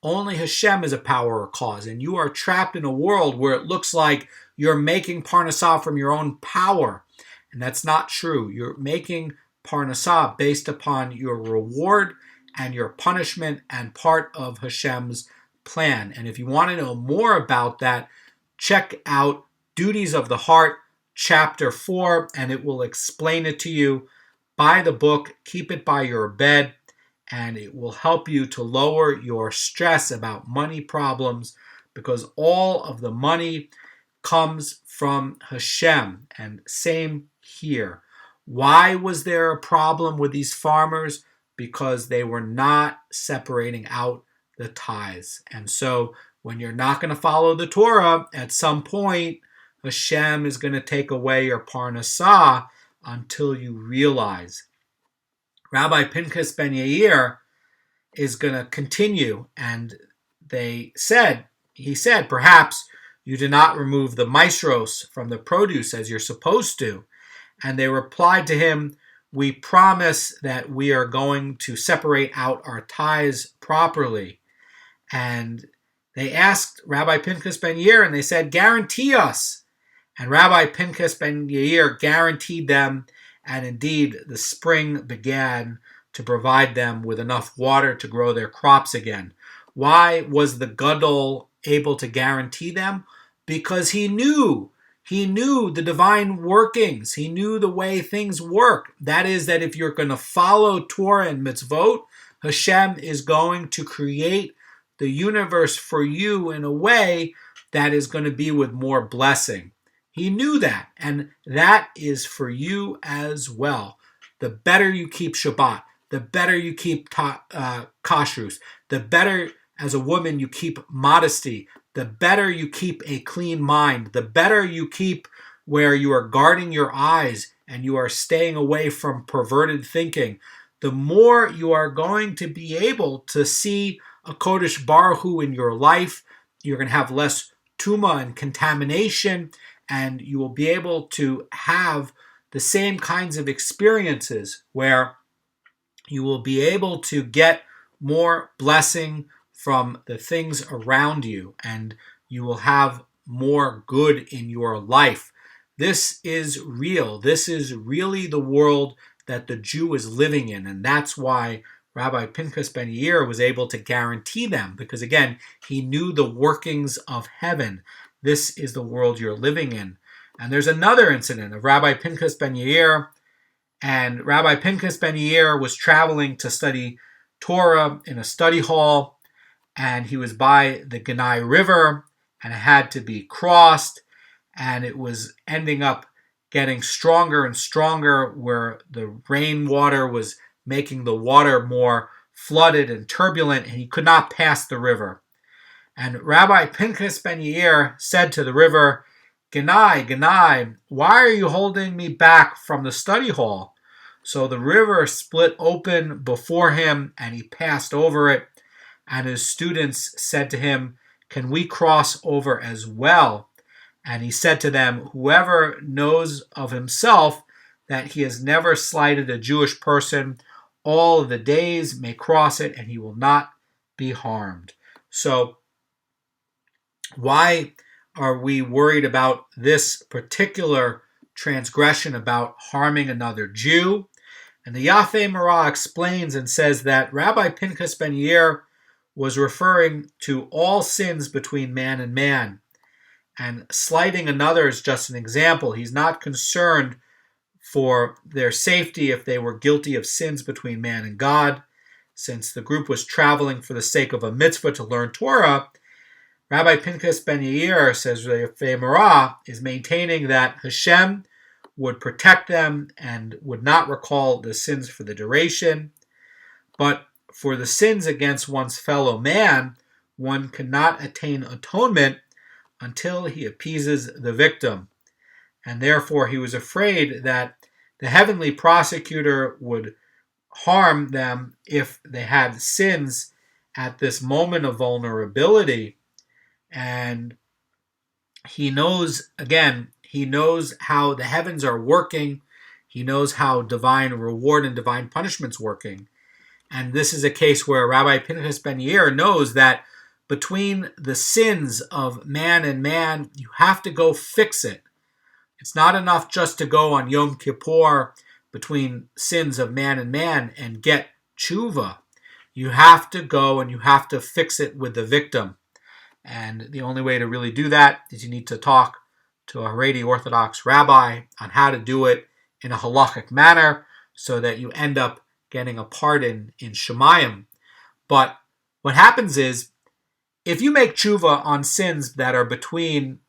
Only Hashem is a power or cause. And you are trapped in a world where it looks like you're making parnasah from your own power. And that's not true. You're making parnasah based upon your reward and your punishment and part of Hashem's plan. And if you want to know more about that, check out Duties of the Heart, Chapter 4, and it will explain it to you. Buy the book, keep it by your bed, and it will help you to lower your stress about money problems, because all of the money comes from Hashem. And same here. Why was there a problem with these farmers? Because they were not separating out the tithes. And so when you're not going to follow the Torah, at some point, Hashem is going to take away your parnasah until you realize. Rabbi Pinchas ben Yair is going to continue, and he said, perhaps you do not remove the maestros from the produce as you're supposed to. And they replied to him, we promise that we are going to separate out our tithes properly. And they asked Rabbi Pinchas ben Yair, and they said, guarantee us. And Rabbi Pinchas ben Yair guaranteed them, and indeed the spring began to provide them with enough water to grow their crops again. Why was the Gadol able to guarantee them? Because he knew the divine workings. He knew the way things work. That is, that if you're going to follow Torah and mitzvot, Hashem is going to create the universe for you in a way that is going to be with more blessing. He knew that, and that is for you as well. The better you keep Shabbat, the better you keep kashrus, the better as a woman you keep modesty, the better you keep a clean mind, the better you keep where you are guarding your eyes and you are staying away from perverted thinking, the more you are going to be able to see a Kodesh Baruch Hu in your life. You're going to have less tuma and contamination, and you will be able to have the same kinds of experiences where you will be able to get more blessing from the things around you, and you will have more good in your life. This is real. This is really the world that the Jew is living in, and that's why Rabbi Pinchas ben Yair was able to guarantee them, because again, he knew the workings of heaven. This is the world you're living in. And there's another incident of Rabbi Pinchas ben Yair, and Rabbi Pinchas ben Yair was traveling to study Torah in a study hall, and he was by the Demai River, and it had to be crossed, and it was ending up getting stronger and stronger, where the rainwater was making the water more flooded and turbulent, and he could not pass the river. And Rabbi Pinchas ben Yair said to the river, "Demai, Demai, why are you holding me back from the study hall?" So the river split open before him, and he passed over it. And his students said to him, "Can we cross over as well?" And he said to them, "Whoever knows of himself that he has never slighted a Jewish person, all of the days may cross it, and he will not be harmed." So why are we worried about this particular transgression about harming another Jew? And the Yafei Marah explains and says that Rabbi Pinchas ben Yair was referring to all sins between man and man. And slighting another is just an example. He's not concerned for their safety if they were guilty of sins between man and God. Since the group was traveling for the sake of a mitzvah to learn Torah, Rabbi Pinchas ben Yair, says the Yafei Marah, is maintaining that Hashem would protect them and would not recall the sins for the duration. But for the sins against one's fellow man, one cannot attain atonement until he appeases the victim. And therefore he was afraid that the heavenly prosecutor would harm them if they had sins at this moment of vulnerability. And he knows, again, he knows how the heavens are working. He knows how divine reward and divine punishment's working. And this is a case where Rabbi Pinchas ben Yair knows that between the sins of man and man, you have to go fix it. It's not enough just to go on Yom Kippur between sins of man and get tshuva. You have to go and you have to fix it with the victim. And the only way to really do that is you need to talk to a Haredi Orthodox rabbi on how to do it in a halachic manner so that you end up getting a pardon in Shemayim. But what happens is, if you make tshuva on sins that are between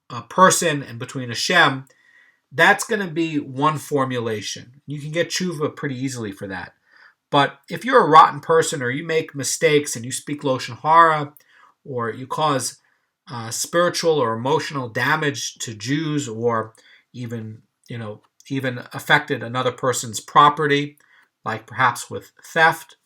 a person and between Hashem, that's going to be one formulation. You can get tshuva pretty easily for that. But if you're a rotten person, or you make mistakes and you speak lashon hara, or you cause spiritual or emotional damage to Jews, or even affected another person's property, like perhaps with theft,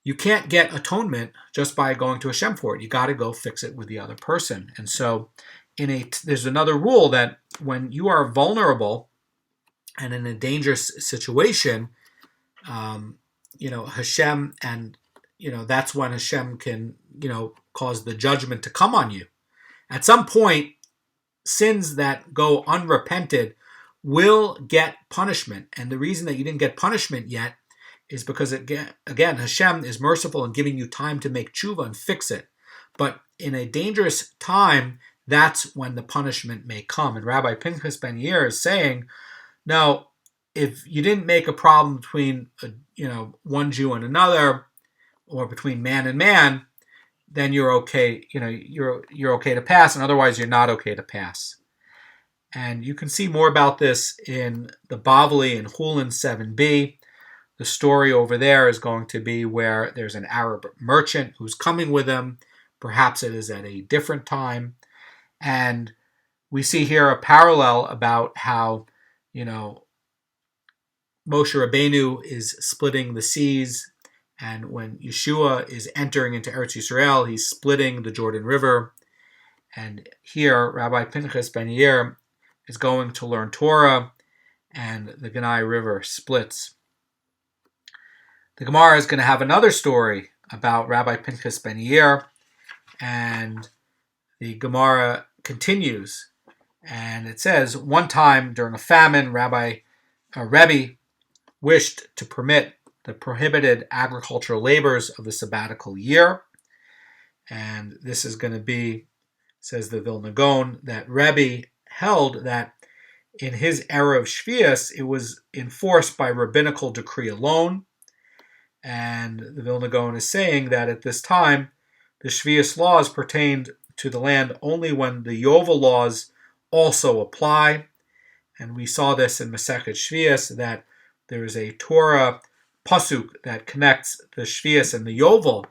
you can't get atonement just by going to Hashem for it. You got to go fix it with the other person. And so there's another rule that when you are vulnerable and in a dangerous situation, Hashem, and that's when Hashem can cause the judgment to come on you. At some point, sins that go unrepented will get punishment. And the reason that you didn't get punishment yet is because, again, Hashem is merciful in giving you time to make tshuva and fix it. But in a dangerous time, that's when the punishment may come. And Rabbi Pinchas ben Yair is saying, no, if you didn't make a problem between one Jew and another, or between man and man, then you're okay. You're okay to pass, and otherwise you're not okay to pass. And you can see more about this in the Bavli in Hulin 7b. The story over there is going to be where there's an Arab merchant who's coming with him Perhaps it is at a different time. And we see here a parallel about how, Moshe Rabbeinu is splitting the seas, and when Yeshua is entering into Eretz Yisrael, he's splitting the Jordan River. And here, Rabbi Pinchas ben Yair is going to learn Torah, and the Demai River splits. The Gemara is going to have another story about Rabbi Pinchas ben Yair, and the Gemara continues, and it says, one time during a famine, Rebbe wished to permit the prohibited agricultural labors of the sabbatical year, and this is going to be, says the Vilna Goan, that Rebbe held that in his era of Shvius, it was enforced by rabbinical decree alone, and the Vilna Goan is saying that at this time, the Shvius laws pertained to the land only when the Yovel laws also apply. And we saw this in Masechet Shvius, that there is a Torah pasuk that connects the Shvius and the Yovel.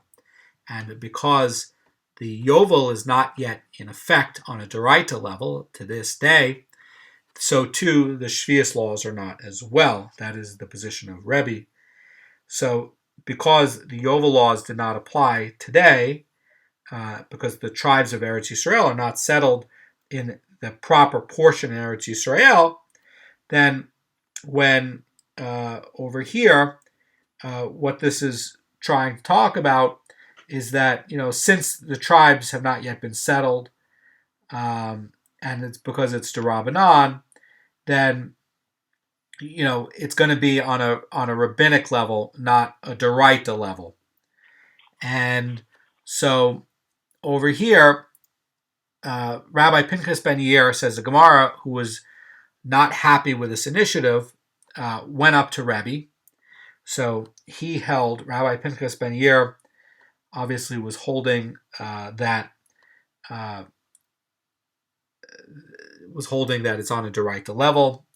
And because the Yovel is not yet in effect on a Doraita level to this day, so too the Shvius laws are not as well. That is the position of Rebbe. So because the Yovel laws did not apply today, because the tribes of Eretz Yisrael are not settled in the proper portion in Eretz Yisrael, then when over here, what this is trying to talk about is that, since the tribes have not yet been settled, and it's because it's D'Rabbanan, then, it's going to be on a rabbinic level, not a Doraita level. And so over here, Rabbi Pinchas ben Yair, says the Gemara, who was not happy with this initiative, went up to Rebbe. So he held, Rabbi Pinchas ben Yair obviously was holding that it's on a Doraita level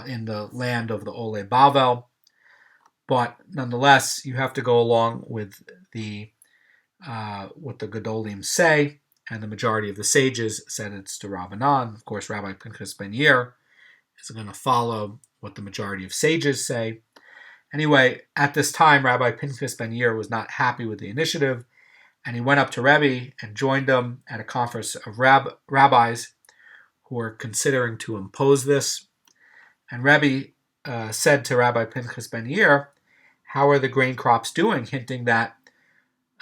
in the land of the Ole Bavel. But nonetheless, you have to go along with what the Gedolim say, and the majority of the sages said it's D'Rabbanan. Of course, Rabbi Pinchas ben Yair is going to follow what the majority of sages say. Anyway, at this time, Rabbi Pinchas ben Yair was not happy with the initiative, and he went up to Rebbe and joined him at a conference of rabbis who were considering to impose this. And Rebbe said to Rabbi Pinchas ben Yair, how are the grain crops doing? Hinting that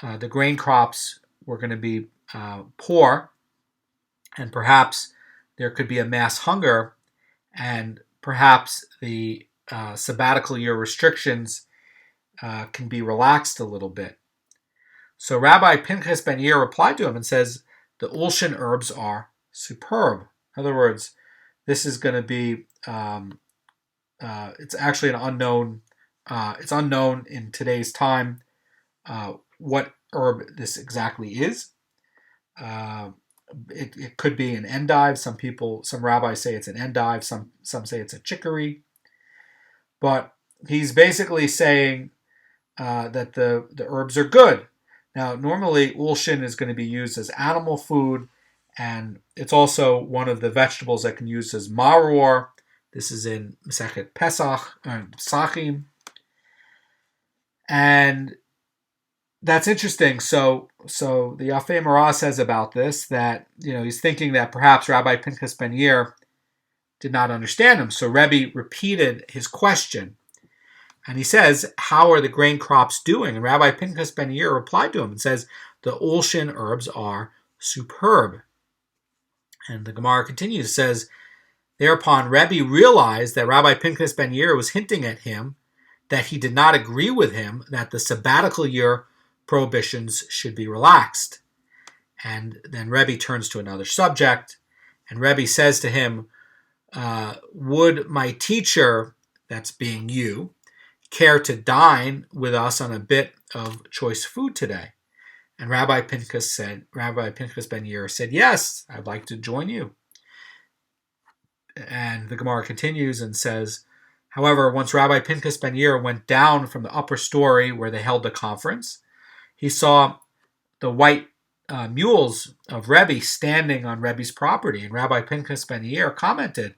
the grain crops were going to be poor, and perhaps there could be a mass hunger, and perhaps the sabbatical year restrictions can be relaxed a little bit. So Rabbi Pinchas ben Yair replied to him and says, the Ulshan herbs are superb. In other words, this is going to be, it's actually an unknown, it's unknown in today's time what herb this exactly is. It could be an endive. Some rabbis say it's an endive. Some say it's a chicory. But he's basically saying that the herbs are good. Now, normally ulshin is going to be used as animal food, and it's also one of the vegetables that can be used as maror. This is in Masechet Pesach, Pesachim. And that's interesting. So the Yafei Marah says about this that, he's thinking that perhaps Rabbi Pinchas ben Yair did not understand him. So Rebbe repeated his question. And he says, how are the grain crops doing? And Rabbi Pinchas ben Yair replied to him and says, the Ulshin herbs are superb. And the Gemara continues, says, thereupon Rebbe realized that Rabbi Pinchas ben Yair was hinting at him that he did not agree with him that the sabbatical year prohibitions should be relaxed. And then Rebbe turns to another subject, and Rebbe says to him, would my teacher, that's being you, care to dine with us on a bit of choice food today? And Rabbi Pinchas ben Yair said, yes, I'd like to join you. And the Gemara continues and says, however, once Rabbi Pinchas ben Yair went down from the upper story where they held the conference, he saw the white mules of Rebbe standing on Rebbe's property. And Rabbi Pinchas ben Yair commented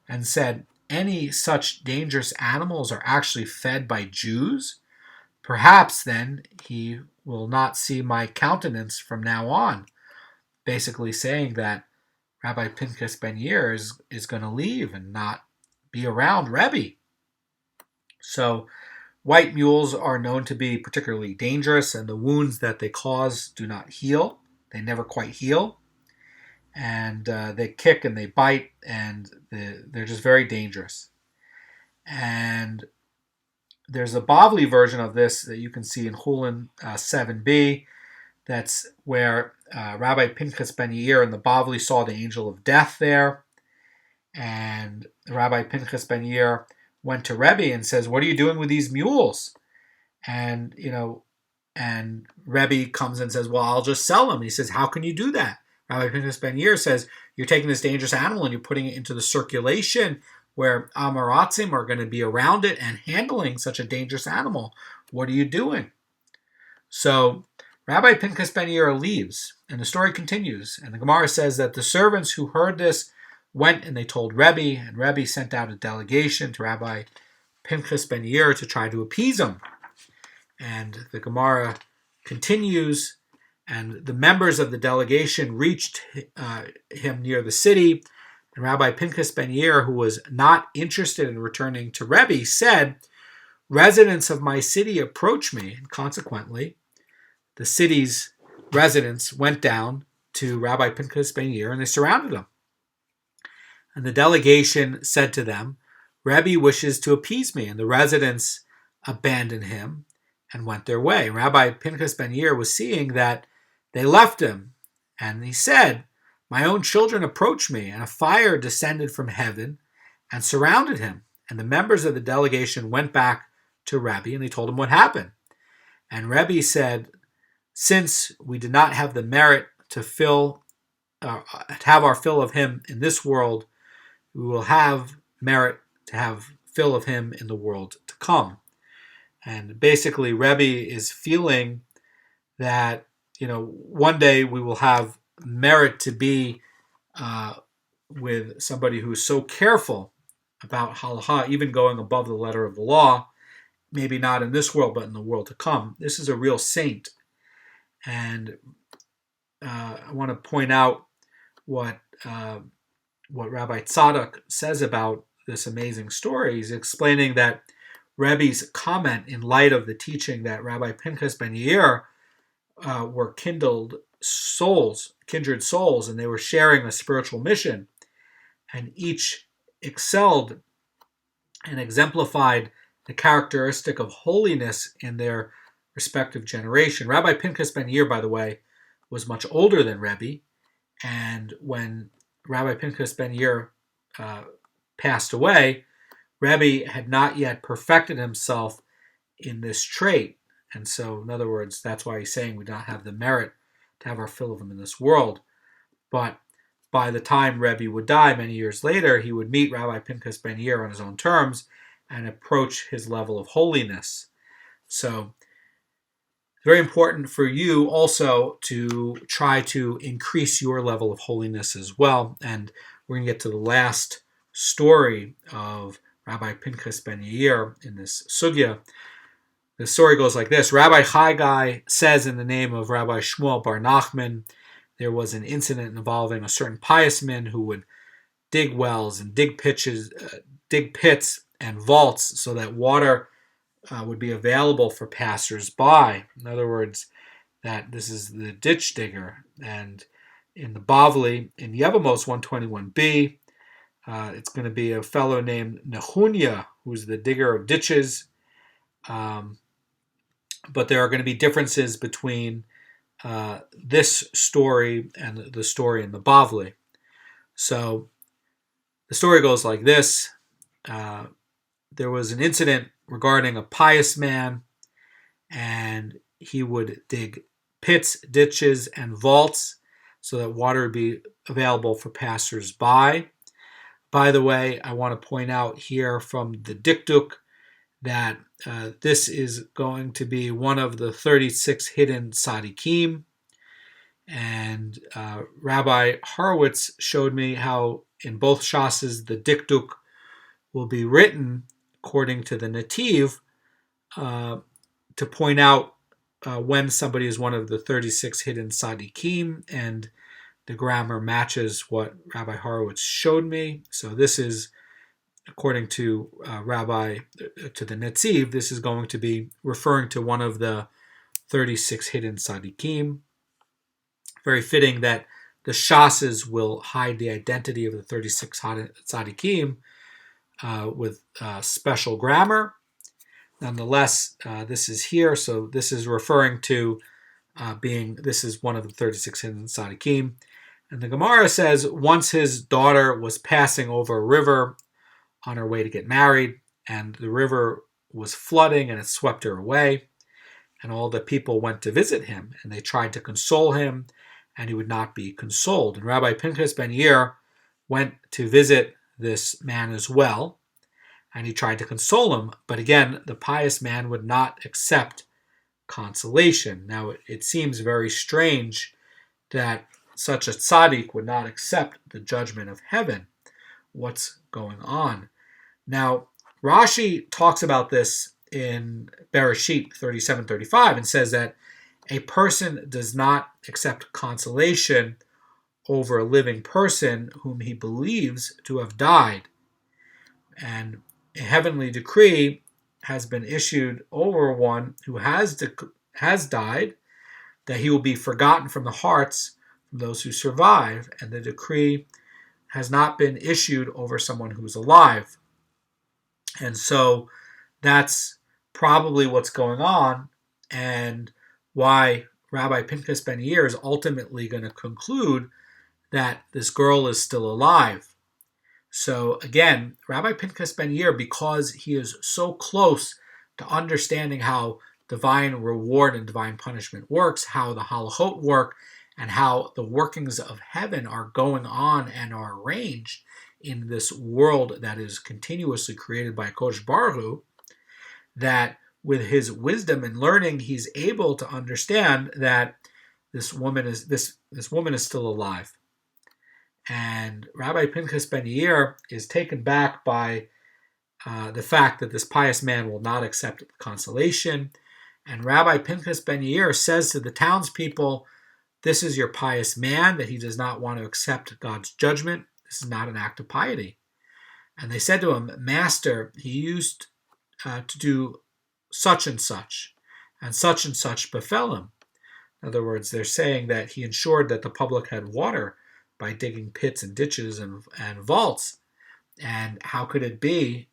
and said, any such dangerous animals are actually fed by Jews? Perhaps then he will not see my countenance from now on. Basically saying that Rabbi Pinchas ben Yair is going to leave and not be around Rebbe. So white mules are known to be particularly dangerous, and the wounds that they cause do not heal. They never quite heal. And they kick and they bite, and they're just very dangerous. And there's a Bavli version of this that you can see in Chulin 7b. That's where Rabbi Pinchas ben Yair and the Bavli saw the angel of death there. And Rabbi Pinchas ben Yair went to Rebbe and says, what are you doing with these mules? And, and Rebbe comes and says, well, I'll just sell them. He says, how can you do that? Rabbi Pinchas ben Yair says, you're taking this dangerous animal and you're putting it into the circulation where Amaratzim are going to be around it and handling such a dangerous animal. What are you doing? So Rabbi Pinchas ben Yair leaves, and the story continues. And the Gemara says that the servants who heard this went and they told Rebbe, and Rebbe sent out a delegation to Rabbi Pinchas ben Yair to try to appease him. And the Gemara continues, and the members of the delegation reached him near the city. And Rabbi Pinchas ben Yair, who was not interested in returning to Rebbe, said, residents of my city approach me. And consequently, the city's residents went down to Rabbi Pinchas ben Yair and they surrounded him. And the delegation said to them, Rebbe wishes to appease me. And the residents abandoned him and went their way. Rabbi Pinchas ben Yair was seeing that they left him, and he said, my own children approached me, and a fire descended from heaven and surrounded him. And the members of the delegation went back to Rebbe, and they told him what happened. And Rebbe said, since we did not have the merit to have our fill of him in this world, we will have merit to have fill of him in the world to come. And basically, Rebbe is feeling that one day we will have merit to be with somebody who's so careful about halacha, even going above the letter of the law, maybe not in this world, but in the world to come. This is a real saint. And I want to point out what Rabbi Tzadok says about this amazing story. He's explaining that Rebbe's comment in light of the teaching that Rabbi Pinchas ben Yair were kindred souls, and they were sharing a spiritual mission, and each excelled and exemplified the characteristic of holiness in their respective generation. Rabbi Pinchas ben Yair, by the way, was much older than Rebbe, and when Rabbi Pinchas ben Yair passed away, Rebbe had not yet perfected himself in this trait. And so, in other words, that's why he's saying we don't have the merit to have our fill of him in this world. But by the time Rebbe would die, many years later, he would meet Rabbi Pinchas ben Yair on his own terms and approach his level of holiness. So, it's very important for you also to try to increase your level of holiness as well. And we're going to get to the last story of Rabbi Pinchas ben Yair in this sugya. The story goes like this. Rabbi Haggai says in the name of Rabbi Shmuel bar Nachman, there was an incident involving a certain pious man who would dig wells and dig pits and vaults so that water would be available for passers-by. In other words, that this is the ditch digger. And in the Bavli, in Yevamos 121b, it's going to be a fellow named Nehunya, who's the digger of ditches. But there are going to be differences between this story and the story in the Bavli. So the story goes like this. There was an incident regarding a pious man, and he would dig pits, ditches, and vaults so that water would be available for passers-by. By the way, I want to point out here from the Dikduk that this is going to be one of the 36 hidden tzaddikim, And Rabbi Horowitz showed me how in both Shas's the dikduk will be written according to the nativ to point out when somebody is one of the 36 hidden tzaddikim, and the grammar matches what Rabbi Horowitz showed me. So this is, according to to the Netziv, this is going to be referring to one of the 36 hidden tzaddikim. Very fitting that the Shas's will hide the identity of the 36 tzaddikim with special grammar. Nonetheless, this is here, so this is referring to this is one of the 36 hidden tzaddikim. And the Gemara says, once his daughter was passing over a river on her way to get married, and the river was flooding and it swept her away, and all the people went to visit him, and they tried to console him, and he would not be consoled. And Rabbi Pinchas ben Yair went to visit this man as well, and he tried to console him, but again, the pious man would not accept consolation. Now, it seems very strange that such a tzaddik would not accept the judgment of heaven. What's going on? Now, Rashi talks about this in Bereshit 37:35 and says that a person does not accept consolation over a living person whom he believes to have died. And a heavenly decree has been issued over one who has died, that he will be forgotten from the hearts of those who survive, and the decree has not been issued over someone who's alive. And so that's probably what's going on, and why Rabbi Pinchas ben Yair is ultimately going to conclude that this girl is still alive. So again, Rabbi Pinchas ben Yair, because he is so close to understanding how divine reward and divine punishment works, how the halachot work, and how the workings of heaven are going on and are arranged in this world that is continuously created by Kodesh Baruch Hu, that with his wisdom and learning, he's able to understand that this woman is still alive. And Rabbi Pinchas ben Yair is taken back by the fact that this pious man will not accept consolation. And Rabbi Pinchas ben Yair says to the townspeople, this is your pious man, that he does not want to accept God's judgment. This is not an act of piety. And they said to him, Master, he used to do such and such befell him. In other words, they're saying that he ensured that the public had water by digging pits and ditches and vaults. And how could it be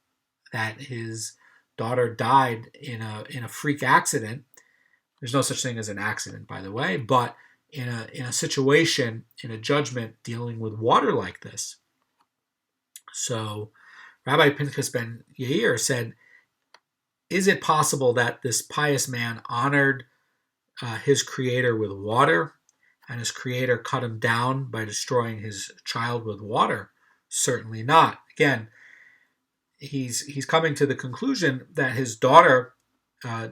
that his daughter died in a freak accident? There's no such thing as an accident, by the way, but in a situation, in a judgment dealing with water like this. So Rabbi Pinchas ben Yair said, is it possible that this pious man honored his creator with water, and his creator cut him down by destroying his child with water? Certainly not. Again, he's coming to the conclusion that his daughter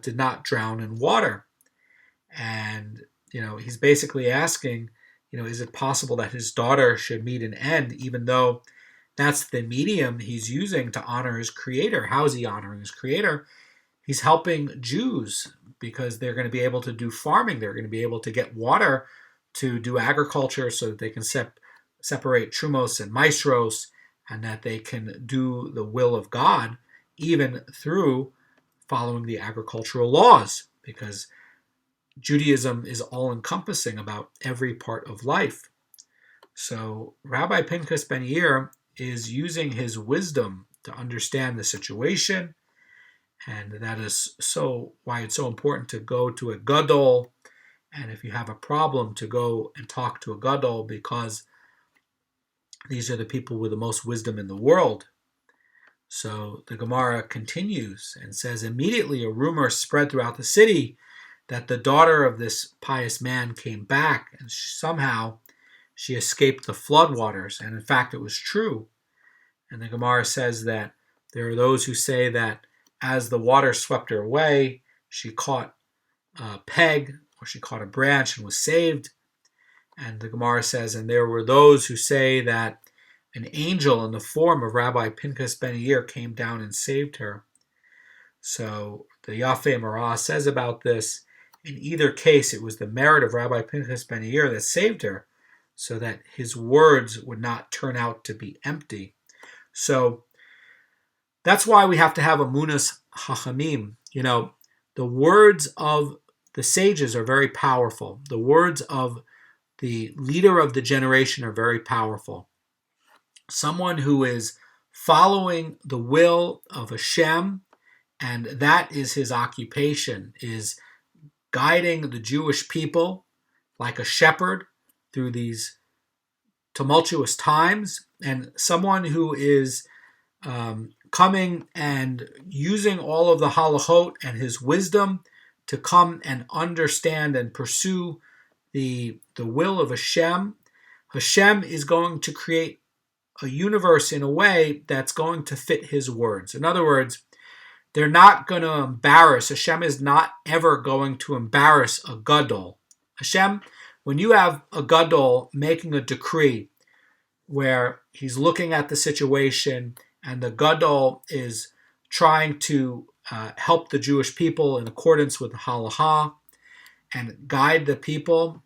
did not drown in water. And, he's basically asking, is it possible that his daughter should meet an end, even though that's the medium he's using to honor his creator? How is he honoring his creator? He's helping Jews because they're going to be able to do farming. They're going to be able to get water to do agriculture so that they can separate trumos and maestros, and that they can do the will of God even through following the agricultural laws, because Judaism is all-encompassing about every part of life. So Rabbi Pinchas ben Yair is using his wisdom to understand the situation, and that is why it's so important to go to a gadol, and if you have a problem, to go and talk to a gadol, because these are the people with the most wisdom in the world. So the Gemara continues and says, immediately a rumor spread throughout the city that the daughter of this pious man came back, and somehow she escaped the floodwaters. And in fact, it was true. And the Gemara says that there are those who say that as the water swept her away, she caught a peg, or she caught a branch and was saved. And the Gemara says, and there were those who say that an angel in the form of Rabbi Pinchas ben Yair came down and saved her. So the Yafei Marah says about this, in either case, it was the merit of Rabbi Pinchas ben Yair that saved her, so that his words would not turn out to be empty. So that's why we have to have amunas hachamim. The words of the sages are very powerful. The words of the leader of the generation are very powerful. Someone who is following the will of Hashem, and that is his occupation, is guiding the Jewish people like a shepherd through these tumultuous times, and someone who is coming and using all of the halachot and his wisdom to come and understand and pursue the will of Hashem. Hashem is going to create a universe in a way that's going to fit his words. In other words, they're not going to embarrass. Hashem is not ever going to embarrass a gadol. Hashem, when you have a gadol making a decree where he's looking at the situation and the gadol is trying to help the Jewish people in accordance with the halacha and guide the people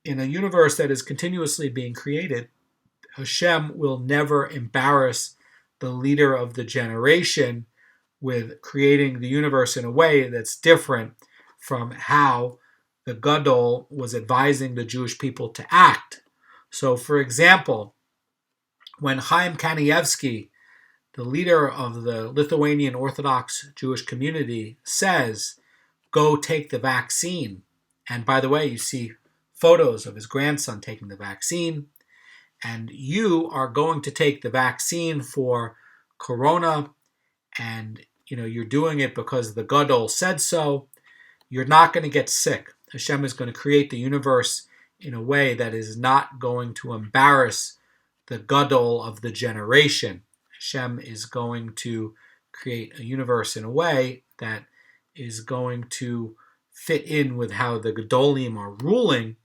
in a universe that is continuously being created, Hashem will never embarrass the leader of the generation with creating the universe in a way that's different from how the gadol was advising the Jewish people to act. So, for example, when Chaim Kanievsky, the leader of the Lithuanian Orthodox Jewish community, says, go take the vaccine. And by the way, you see photos of his grandson taking the vaccine. And you are going to take the vaccine for corona. And, you're doing it because the gadol said so. You're not going to get sick. Hashem is going to create the universe in a way that is not going to embarrass the gadol of the generation. Hashem is going to create a universe in a way that is going to fit in with how the Gedolim are ruling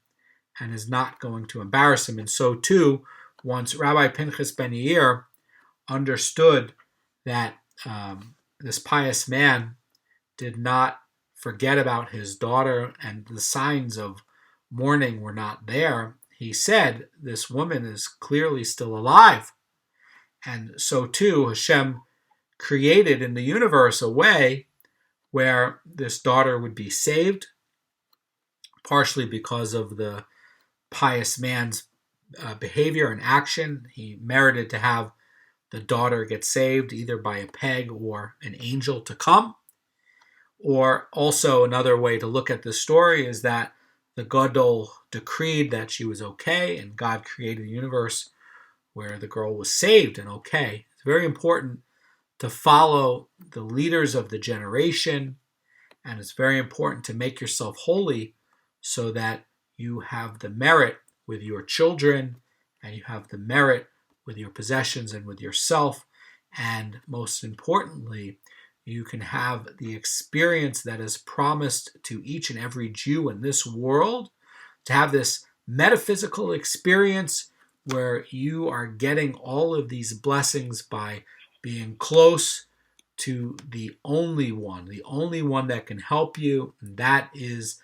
and is not going to embarrass him. And so too, once Rabbi Pinchas ben Yair understood that this pious man did not forget about his daughter and the signs of mourning were not there, he said, this woman is clearly still alive. And so too, Hashem created in the universe a way where this daughter would be saved, partially because of the pious man's behavior and action. He merited to have the daughter get saved either by a peg or an angel to come. Or also another way to look at this story is that the gadol decreed that she was okay, and God created a universe where the girl was saved and okay. It's very important to follow the leaders of the generation, and it's very important to make yourself holy so that you have the merit with your children and you have the merit with your possessions and with yourself, and most importantly, you can have the experience that is promised to each and every Jew in this world, to have this metaphysical experience where you are getting all of these blessings by being close to the only one that can help you, and that is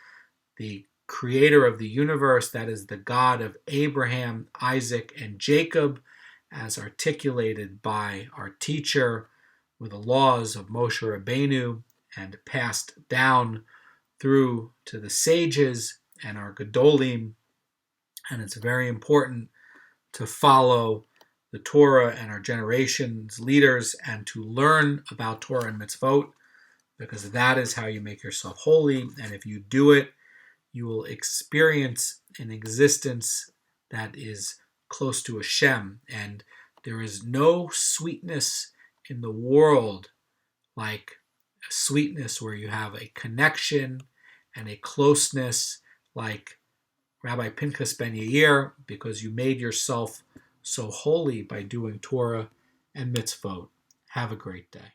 the creator of the universe, that is the God of Abraham, Isaac, and Jacob, as articulated by our teacher with the laws of Moshe Rabbeinu and passed down through to the sages and our Gedolim. And it's very important to follow the Torah and our generation's leaders and to learn about Torah and mitzvot, because that is how you make yourself holy. And if you do it, you will experience an existence that is close to Hashem. And there is no sweetness in the world like a sweetness where you have a connection and a closeness like Rabbi Pinchas ben Yair, because you made yourself so holy by doing Torah and mitzvot. Have a great day.